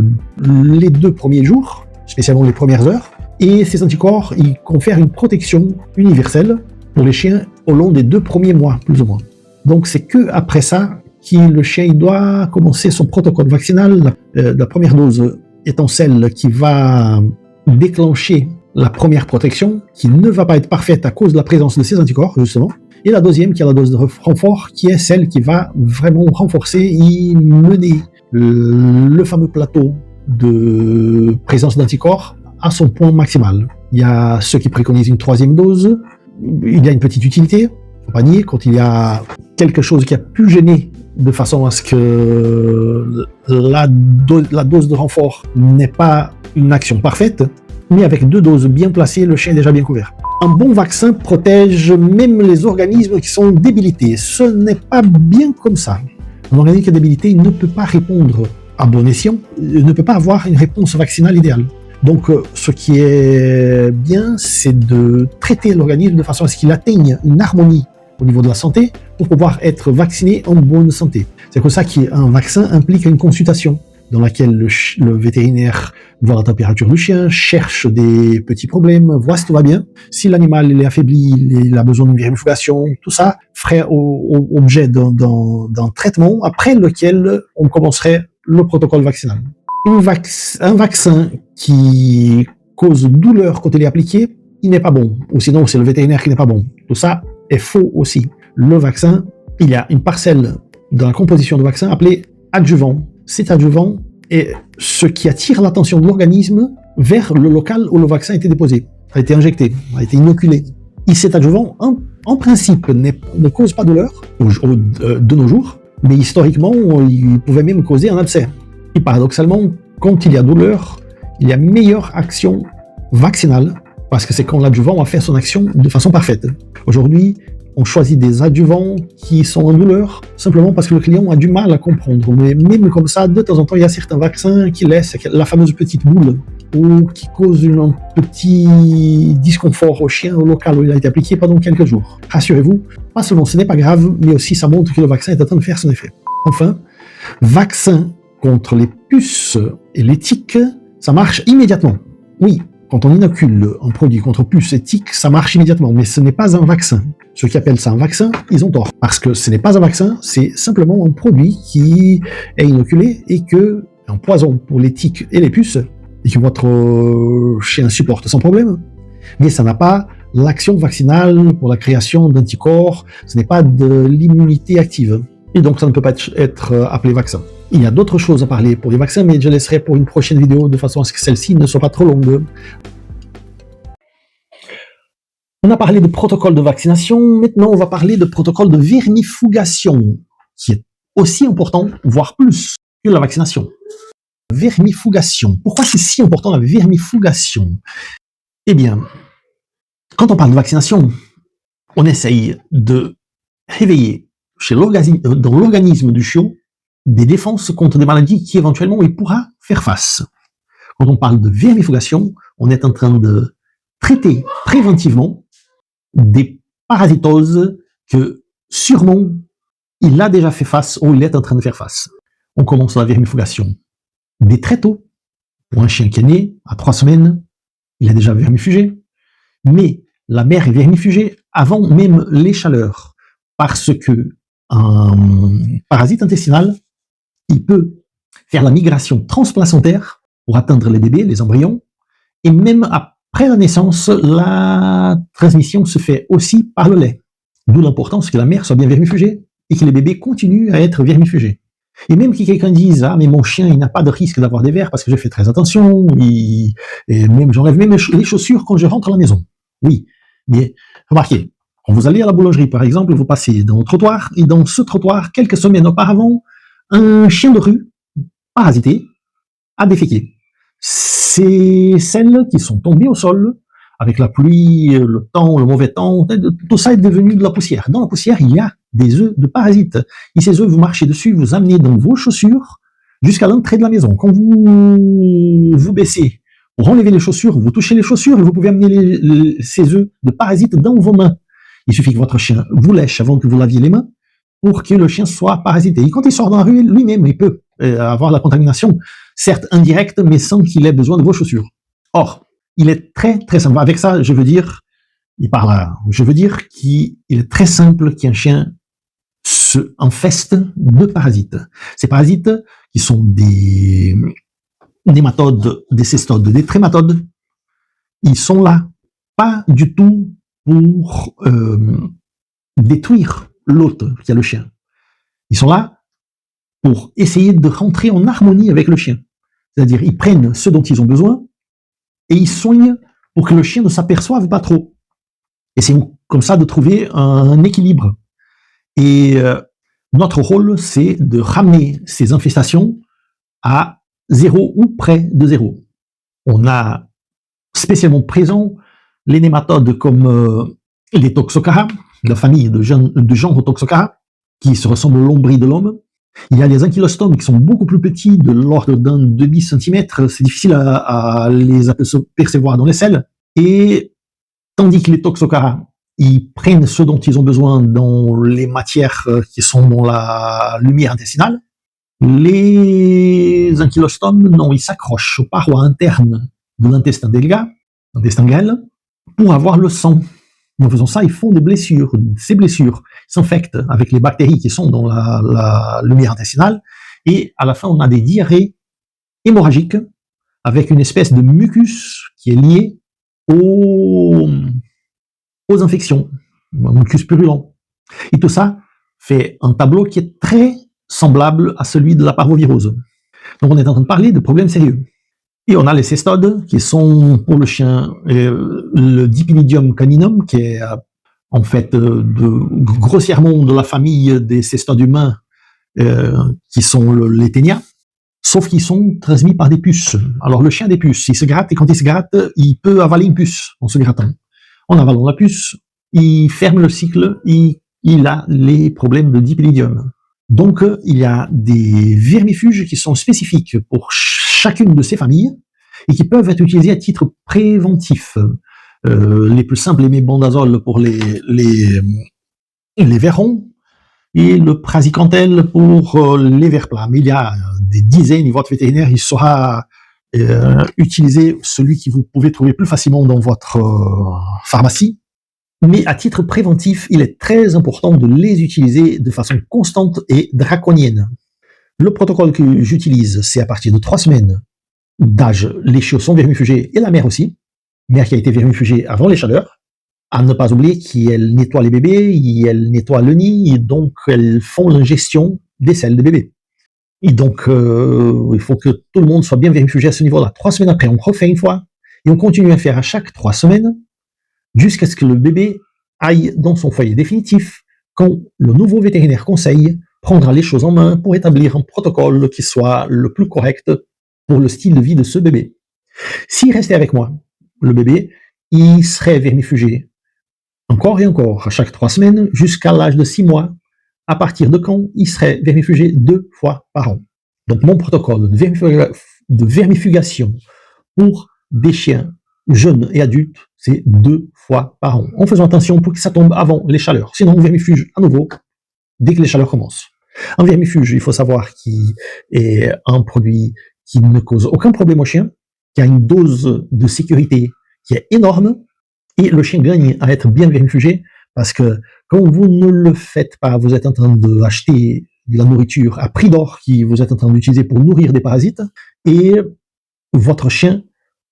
les 2 premiers jours, spécialement les premières heures. Et ces anticorps, ils confèrent une protection universelle pour les chiens au long des 2 premiers mois, plus ou moins. Donc c'est que après ça que le chien doit commencer son protocole vaccinal. La première dose étant celle qui va déclencher la première protection, qui ne va pas être parfaite à cause de la présence de ces anticorps, justement. Et la deuxième, qui est la dose de renfort, qui est celle qui va vraiment renforcer et mener le fameux plateau de présence d'anticorps à son point maximal. Il y a ceux qui préconisent une 3e dose. Il y a une petite utilité, faut pas nier, quand il y a quelque chose qui a pu gêner de façon à ce que la dose de renfort n'ait pas une action parfaite, mais avec 2 doses bien placées, le chien est déjà bien couvert. Un bon vaccin protège même les organismes qui sont débilités. Ce n'est pas bien comme ça. Un organisme qui est débilité, il ne peut pas répondre à bon escient, il ne peut pas avoir une réponse vaccinale idéale. Donc, ce qui est bien, c'est de traiter l'organisme de façon à ce qu'il atteigne une harmonie au niveau de la santé pour pouvoir être vacciné en bonne santé. C'est comme ça qu'un vaccin implique une consultation dans laquelle le vétérinaire voit la température du chien, cherche des petits problèmes, voit si tout va bien. Si l'animal est affaibli, il a besoin d'une vermifugation, tout ça ferait objet d'un traitement après lequel on commencerait le protocole vaccinal. Un vaccin qui cause douleur quand il est appliqué, il n'est pas bon. Ou sinon, c'est le vétérinaire qui n'est pas bon. Tout ça est faux aussi. Le vaccin, il y a une parcelle dans la composition du vaccin appelée adjuvant. Cet adjuvant est ce qui attire l'attention de l'organisme vers le local où le vaccin a été déposé, a été injecté, a été inoculé. Et cet adjuvant, en principe, ne cause pas de douleur de nos jours, mais historiquement, il pouvait même causer un abcès. Et paradoxalement, quand il y a douleur, il y a meilleure action vaccinale, parce que c'est quand l'adjuvant a fait son action de façon parfaite. Aujourd'hui, on choisit des adjuvants qui sont en douleur, simplement parce que le client a du mal à comprendre. Mais même comme ça, de temps en temps, il y a certains vaccins qui laissent la fameuse petite boule, ou qui causent un petit disconfort au chien au local où il a été appliqué pendant quelques jours. Rassurez-vous, pas seulement ce n'est pas grave, mais aussi ça montre que le vaccin est en train de faire son effet. Enfin, vaccin contre les puces et les tiques, ça marche immédiatement. Oui, quand on inocule un produit contre puces et tiques, ça marche immédiatement, mais ce n'est pas un vaccin. Ceux qui appellent ça un vaccin, ils ont tort. Parce que ce n'est pas un vaccin, c'est simplement un produit qui est inoculé et que un poison pour les tiques et les puces, et que votre chien supporte sans problème. Mais ça n'a pas l'action vaccinale pour la création d'anticorps, ce n'est pas de l'immunité active. Et donc ça ne peut pas être appelé vaccin. Il y a d'autres choses à parler pour les vaccins, mais je laisserai pour une prochaine vidéo de façon à ce que celle-ci ne soit pas trop longue. On a parlé de protocole de vaccination, maintenant on va parler de protocole de vermifugation, qui est aussi important, voire plus, que la vaccination. Vermifugation. Pourquoi c'est si important la vermifugation? Eh bien, quand on parle de vaccination, on essaye de réveiller dans l'organisme du chiot des défenses contre des maladies qui éventuellement il pourra faire face. Quand on parle de vermifugation, on est en train de traiter préventivement des parasitoses que sûrement il a déjà fait face ou il est en train de faire face. On commence la vermifugation dès très tôt. Pour un chien qui est né à 3 semaines, il a déjà vermifugé. Mais la mère est vermifugée avant même les chaleurs, parce que un parasite intestinal, il peut faire la migration transplacentaire pour atteindre les bébés, les embryons, et même après la naissance, la transmission se fait aussi par le lait. D'où l'importance que la mère soit bien vermifugée et que les bébés continuent à être vermifugés. Et même que quelqu'un dise, ah, mais mon chien, il n'a pas de risque d'avoir des vers parce que je fais très attention, et même j'enlève même les chaussures quand je rentre à la maison. Oui, mais remarquez, quand vous allez à la boulangerie, par exemple, vous passez dans le trottoir, et dans ce trottoir, quelques semaines auparavant, un chien de rue, parasité, a déféqué. C'est celles qui sont tombées au sol, avec la pluie, le temps, le mauvais temps, tout ça est devenu de la poussière. Dans la poussière, il y a des œufs de parasites. Et ces œufs, vous marchez dessus, vous amenez dans vos chaussures jusqu'à l'entrée de la maison. Quand vous baissez pour enlever les chaussures, vous touchez les chaussures et vous pouvez amener ces œufs de parasites dans vos mains. Il suffit que votre chien vous lèche avant que vous laviez les mains pour que le chien soit parasité. Et quand il sort dans la rue, lui-même, il peut avoir la contamination, certes indirecte, mais sans qu'il ait besoin de vos chaussures. Or, il est très, très simple. Avec ça, je veux dire qu'il est très simple qu'un chien se infeste de parasites. Ces parasites, qui sont des nématodes, des cestodes, des trématodes, ils sont là, pas du tout pour détruire l'hôte qui a le chien. Ils sont là pour essayer de rentrer en harmonie avec le chien. C'est-à-dire, ils prennent ce dont ils ont besoin et ils soignent pour que le chien ne s'aperçoive pas trop. Et c'est comme ça de trouver un équilibre. Et notre rôle, c'est de ramener ces infestations à zéro ou près de zéro. On a spécialement présent les nématodes comme les Toxocara, la famille de genre Toxocara, qui se ressemble au lombri de l'homme. Il y a les ankylostomes qui sont beaucoup plus petits, de l'ordre d'un demi-centimètre. C'est difficile à les apercevoir dans les selles. Et tandis que les Toxocara, ils prennent ce dont ils ont besoin dans les matières qui sont dans la lumière intestinale, les ankylostomes, non, ils s'accrochent aux parois internes de l'intestin delga, l'intestin grêle, pour avoir le sang. En faisant ça, ils font des blessures. Ces blessures s'infectent avec les bactéries qui sont dans la lumière intestinale, et à la fin, on a des diarrhées hémorragiques avec une espèce de mucus qui est lié aux infections, un mucus purulent. Et tout ça fait un tableau qui est très semblable à celui de la parvovirose. Donc on est en train de parler de problèmes sérieux. Et on a les cestodes, qui sont pour le chien le Dipynidium caninum, qui est en fait grossièrement de la famille des cestodes humains, qui sont les ténias, sauf qu'ils sont transmis par des puces. Alors le chien a des puces, il se gratte, et quand il se gratte, il peut avaler une puce en se grattant. En avalant la puce, il ferme le cycle, il a les problèmes de Dipynidium. Donc, il y a des vermifuges qui sont spécifiques pour chacune de ces familles et qui peuvent être utilisés à titre préventif. Les plus simples, les mébendazole pour les vers ronds et le praziquantel pour les vers plats. Mais il y a des dizaines, et votre vétérinaire, il saura utiliser celui que vous pouvez trouver plus facilement dans votre pharmacie. Mais à titre préventif, il est très important de les utiliser de façon constante et draconienne. Le protocole que j'utilise, c'est à partir de 3 semaines d'âge, les chiots sont vermifugés et la mère aussi. Mère qui a été vermifugée avant les chaleurs. À ne pas oublier qu'elle nettoie les bébés, elle nettoie le nid, et donc elles font l'ingestion des selles des bébés. Et donc, il faut que tout le monde soit bien vermifugé à ce niveau-là. 3 semaines après, on refait une fois, et on continue à faire à chaque 3 semaines, jusqu'à ce que le bébé aille dans son foyer définitif, quand le nouveau vétérinaire conseil prendra les choses en main pour établir un protocole qui soit le plus correct pour le style de vie de ce bébé. S'il restait avec moi, le bébé, il serait vermifugé encore et encore, à chaque 3 semaines, jusqu'à l'âge de 6 mois, à partir de quand il serait vermifugé 2 fois par an. Donc mon protocole de vermifugation pour des chiens jeunes et adultes, c'est 2 fois par an, en faisant attention pour que ça tombe avant les chaleurs. Sinon, on vermifuge à nouveau dès que les chaleurs commencent. Un vermifuge, il faut savoir qu'il est un produit qui ne cause aucun problème au chien, qui a une dose de sécurité qui est énorme, et le chien gagne à être bien vermifugé, parce que quand vous ne le faites pas, vous êtes en train d'acheter de la nourriture à prix d'or que vous êtes en train d'utiliser pour nourrir des parasites, et votre chien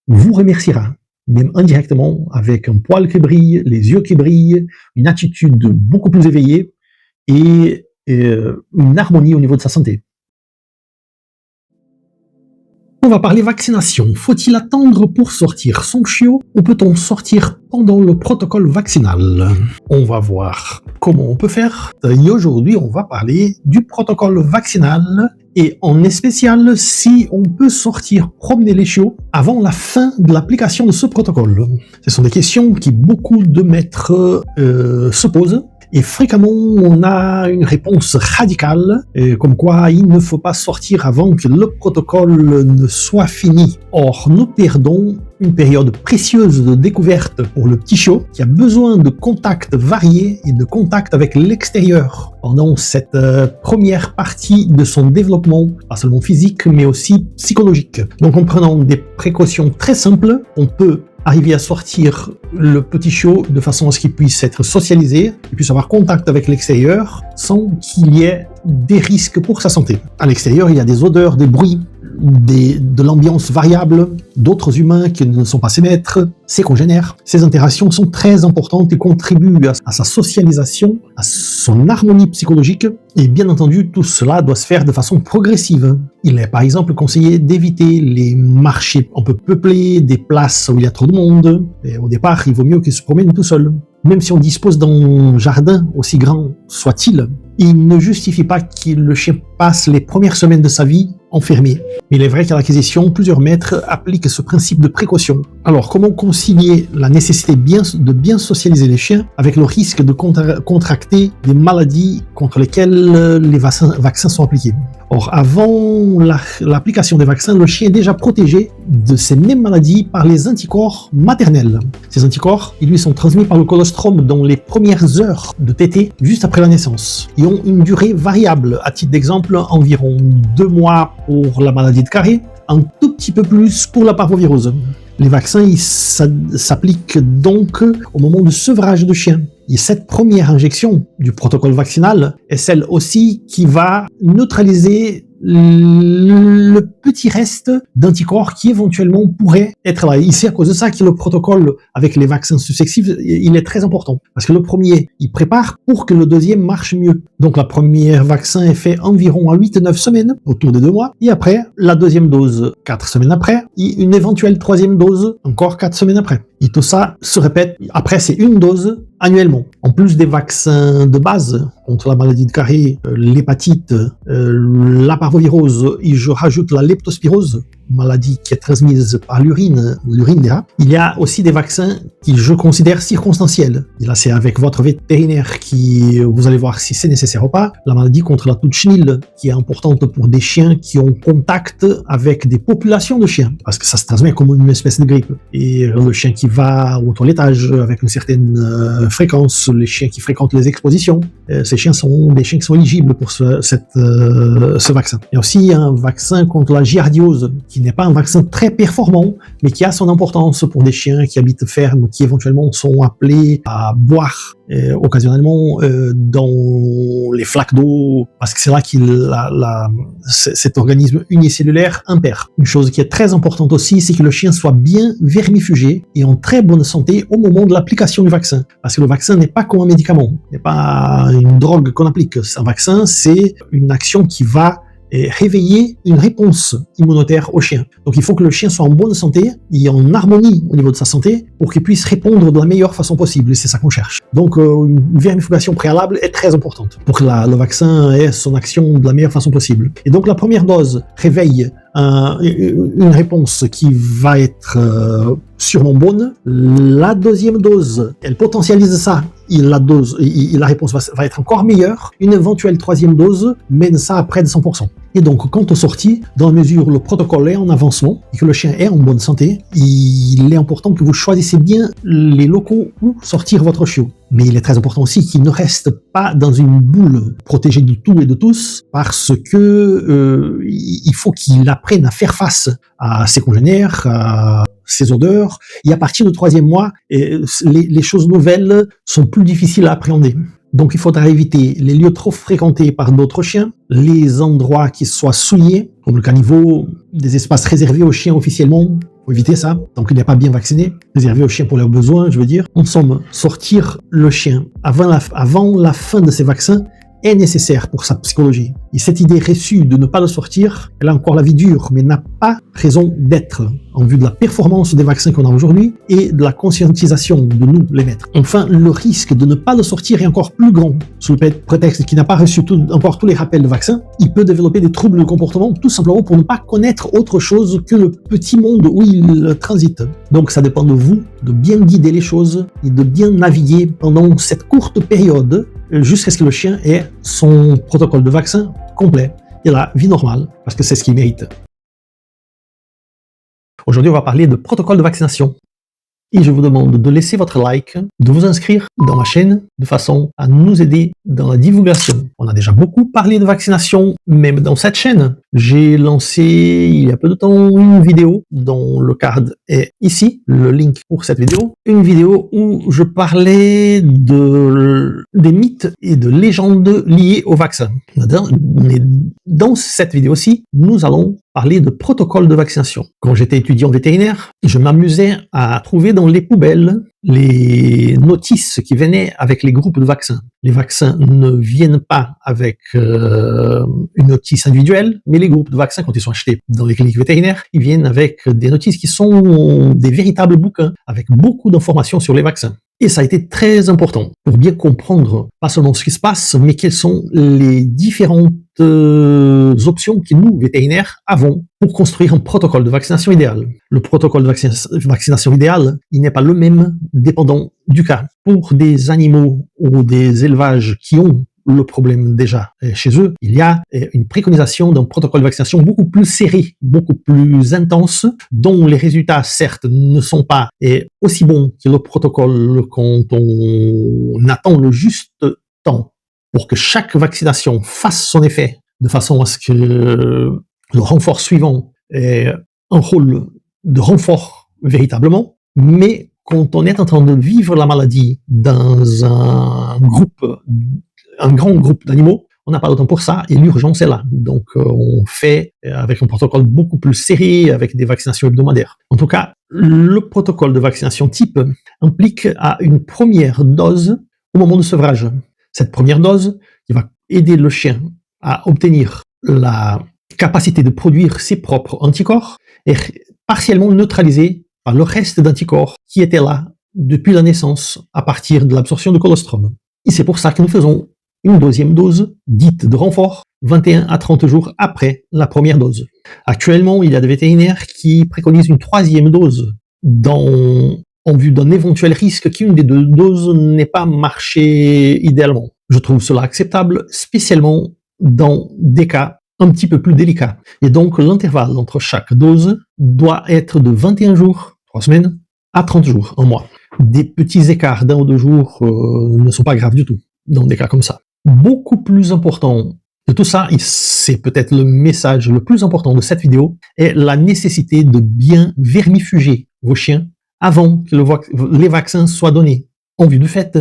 vous remerciera, même indirectement, avec un poil qui brille, les yeux qui brillent, une attitude beaucoup plus éveillée, et une harmonie au niveau de sa santé. On va parler vaccination. Faut-il attendre pour sortir son chiot ou peut-on sortir pendant le protocole vaccinal? On va voir comment on peut faire. Et aujourd'hui, on va parler du protocole vaccinal et en spécial si on peut sortir promener les chiots avant la fin de l'application de ce protocole. Ce sont des questions qui beaucoup de maîtres se posent. Et fréquemment, on a une réponse radicale, comme quoi il ne faut pas sortir avant que le protocole ne soit fini. Or, nous perdons une période précieuse de découverte pour le petit chiot qui a besoin de contacts variés et de contacts avec l'extérieur pendant cette première partie de son développement, pas seulement physique, mais aussi psychologique. Donc, en prenant des précautions très simples, on peut arriver à sortir le petit chiot de façon à ce qu'il puisse être socialisé, qu'il puisse avoir contact avec l'extérieur sans qu'il y ait des risques pour sa santé. À l'extérieur, il y a des odeurs, des bruits, de l'ambiance variable, d'autres humains qui ne sont pas ses maîtres, ses congénères. Ces interactions sont très importantes et contribuent à sa socialisation, à son harmonie psychologique. Et bien entendu, tout cela doit se faire de façon progressive. Il est par exemple conseillé d'éviter les marchés un peu peuplés, des places où il y a trop de monde. Et au départ, il vaut mieux qu'il se promène tout seul. Même si on dispose d'un jardin aussi grand soit-il, il ne justifie pas que le chien passe les premières semaines de sa vie enfermé. Mais il est vrai qu'à l'acquisition, plusieurs maîtres appliquent ce principe de précaution. Alors, comment concilier la nécessité de bien socialiser les chiens avec le risque de contracter des maladies contre lesquelles les vaccins sont appliqués? Or, avant l'application des vaccins, le chien est déjà protégé de ces mêmes maladies par les anticorps maternels. Ces anticorps, ils lui sont transmis par le colostrum dans les premières heures de tétée, juste après la naissance. Ils ont une durée variable. À titre d'exemple, environ 2 mois pour la maladie de Carré, un tout petit peu plus pour la parvovirose. Les vaccins s'appliquent donc au moment du sevrage de chien. Et cette première injection du protocole vaccinal est celle aussi qui va neutraliser le petit reste d'anticorps qui éventuellement pourrait être là. Et c'est à cause de ça que le protocole avec les vaccins successifs, il est très important. Parce que le premier, il prépare pour que le deuxième marche mieux. Donc la première vaccin est fait environ à 8-9 semaines, autour de 2 mois. Et après, la deuxième dose 4 semaines après. Et une éventuelle troisième dose encore 4 semaines après. Et tout ça se répète. Après, c'est une dose annuellement. En plus des vaccins de base contre la maladie de Carré, l'hépatite, la parvovirose, et je rajoute la leptospirose, maladie qui est transmise par l'urine des rats. Il y a aussi des vaccins qui je considère circonstanciels. Et là, c'est avec votre vétérinaire qui vous allez voir si c'est nécessaire ou pas. La maladie contre la toux de chenille, qui est importante pour des chiens qui ont contact avec des populations de chiens, parce que ça se transmet comme une espèce de grippe. Et le chien qui va au toilettage avec une certaine fréquence, les chiens qui fréquentent les expositions, ces chiens sont des chiens qui sont éligibles pour ce vaccin. Il y a aussi un vaccin contre la giardiose, qui n'est pas un vaccin très performant, mais qui a son importance pour des chiens qui habitent fermes, qui éventuellement sont appelés à boire occasionnellement dans les flaques d'eau, parce que c'est là cet organisme unicellulaire impère. Une chose qui est très importante aussi, c'est que le chien soit bien vermifugé et en très bonne santé au moment de l'application du vaccin. Parce que le vaccin n'est pas comme un médicament, n'est pas une drogue qu'on applique. Un vaccin, c'est une action qui va réveiller une réponse immunitaire au chien. Donc il faut que le chien soit en bonne santé et en harmonie au niveau de sa santé pour qu'il puisse répondre de la meilleure façon possible, et c'est ça qu'on cherche. Donc une vermifugation préalable est très importante pour que le vaccin ait son action de la meilleure façon possible. Et donc la première dose réveille une réponse qui va être sûrement bonne. La deuxième dose, elle potentialise ça. La réponse va être encore meilleure. Une éventuelle troisième dose mène ça à près de 100%. Et donc, quant aux sorties, dans la mesure où le protocole est en avancement et que le chien est en bonne santé, il est important que vous choisissez bien les locaux où sortir votre chiot. Mais il est très important aussi qu'il ne reste pas dans une bulle protégée de tout et de tous, parce que il faut qu'il apprenne à faire face à ses congénères, à ses odeurs. Et à partir du 3e mois, les choses nouvelles sont plus difficiles à appréhender. Donc il faudra éviter les lieux trop fréquentés par d'autres chiens, les endroits qui soient souillés, comme le caniveau, des espaces réservés aux chiens officiellement. Faut éviter ça, tant qu'il n'est pas bien vacciné, réservé aux chiens pour leurs besoins, je veux dire. En somme, sortir le chien avant la fin de ces vaccins est nécessaire pour sa psychologie. Et cette idée reçue de ne pas le sortir, elle a encore la vie dure, mais n'a pas raison d'être en vue de la performance des vaccins qu'on a aujourd'hui et de la conscientisation de nous, les maîtres. Enfin, le risque de ne pas le sortir est encore plus grand. Sous le prétexte qu'il n'a pas reçu encore tous les rappels de vaccins, il peut développer des troubles de comportement tout simplement pour ne pas connaître autre chose que le petit monde où il transite. Donc ça dépend de vous de bien guider les choses et de bien naviguer pendant cette courte période jusqu'à ce que le chien ait son protocole de vaccin complet et la vie normale, parce que c'est ce qu'il mérite. Aujourd'hui, on va parler de protocole de vaccination. Et je vous demande de laisser votre like, de vous inscrire dans ma chaîne de façon à nous aider dans la divulgation. On a déjà beaucoup parlé de vaccination, même dans cette chaîne. J'ai lancé il y a peu de temps une vidéo dont le card est ici, le link pour cette vidéo. Une vidéo où je parlais des mythes et de légendes liées au vaccin. Mais dans cette vidéo-ci, nous allons parler de protocole de vaccination. Quand j'étais étudiant vétérinaire, je m'amusais à trouver dans les poubelles les notices qui venaient avec les groupes de vaccins. Les vaccins ne viennent pas avec une notice individuelle, mais les groupes de vaccins, quand ils sont achetés dans les cliniques vétérinaires, ils viennent avec des notices qui sont des véritables bouquins, avec beaucoup d'informations sur les vaccins. Et ça a été très important pour bien comprendre, pas seulement ce qui se passe, mais quelles sont les différentes options que nous, vétérinaires, avons pour construire un protocole de vaccination idéal. Le protocole de vaccination idéal, il n'est pas le même dépendant du cas. Pour des animaux ou des élevages qui ont le problème déjà chez eux, il y a une préconisation d'un protocole de vaccination beaucoup plus serré, beaucoup plus intense, dont les résultats, certes, ne sont pas aussi bons que le protocole quand on attend le juste temps pour que chaque vaccination fasse son effet, de façon à ce que le renfort suivant ait un rôle de renfort véritablement, mais quand on est en train de vivre la maladie dans un grand groupe d'animaux, on n'a pas le temps pour ça et l'urgence est là. Donc on fait avec un protocole beaucoup plus serré, avec des vaccinations hebdomadaires. En tout cas, le protocole de vaccination type implique à une première dose au moment de sevrage. Cette première dose qui va aider le chien à obtenir la capacité de produire ses propres anticorps est partiellement neutralisée par le reste d'anticorps qui étaient là depuis la naissance à partir de l'absorption de colostrum. Et c'est pour ça que nous faisons une deuxième dose, dite de renfort, 21 à 30 jours après la première dose. Actuellement, il y a des vétérinaires qui préconisent une troisième dose en vue d'un éventuel risque qu'une des deux doses n'ait pas marché idéalement. Je trouve cela acceptable, spécialement dans des cas un petit peu plus délicats. Et donc, l'intervalle entre chaque dose doit être de 21 jours, 3 semaines, à 30 jours, un mois. Des petits écarts d'1 ou 2 jours ne sont pas graves du tout, dans des cas comme ça. Beaucoup plus important de tout ça, et c'est peut-être le message le plus important de cette vidéo, est la nécessité de bien vermifuger vos chiens avant que les vaccins soient donnés, en vue du fait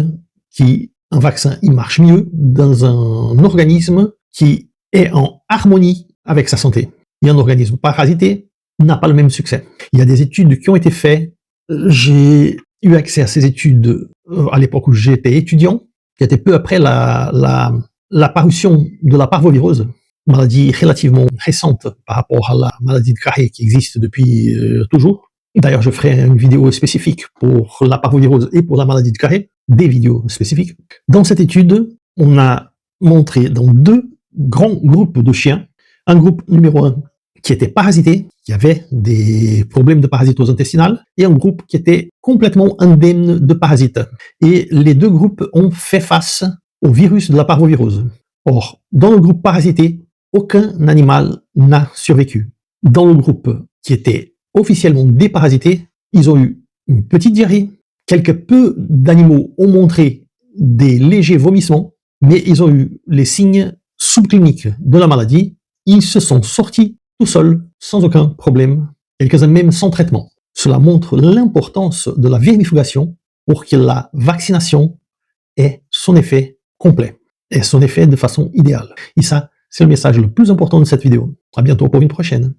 qu'un vaccin il marche mieux dans un organisme qui est en harmonie avec sa santé. Et un organisme parasité n'a pas le même succès. Il y a des études qui ont été faites. J'ai eu accès à ces études à l'époque où j'étais étudiant, qui était peu après l'apparition de la parvovirose, maladie relativement récente par rapport à la maladie de Grahay qui existe depuis toujours. D'ailleurs, je ferai une vidéo spécifique pour la parvovirose et pour la maladie de Grahay, des vidéos spécifiques. Dans cette étude, on a montré dans 2 grands groupes de chiens, un groupe numéro 1 qui étaient parasités, qui avaient des problèmes de parasitose intestinale, et un groupe qui était complètement indemne de parasites. Et les deux groupes ont fait face au virus de la parvovirose. Or, dans le groupe parasité, aucun animal n'a survécu. Dans le groupe qui était officiellement déparasité, ils ont eu une petite diarrhée. Quelque peu d'animaux ont montré des légers vomissements, mais ils ont eu les signes subcliniques de la maladie. Ils se sont sortis tout seuls, sans aucun problème, quelques-uns même sans traitement. Cela montre l'importance de la vermifugation pour que la vaccination ait son effet complet et son effet de façon idéale. Et ça, c'est le message le plus important de cette vidéo. À bientôt pour une prochaine.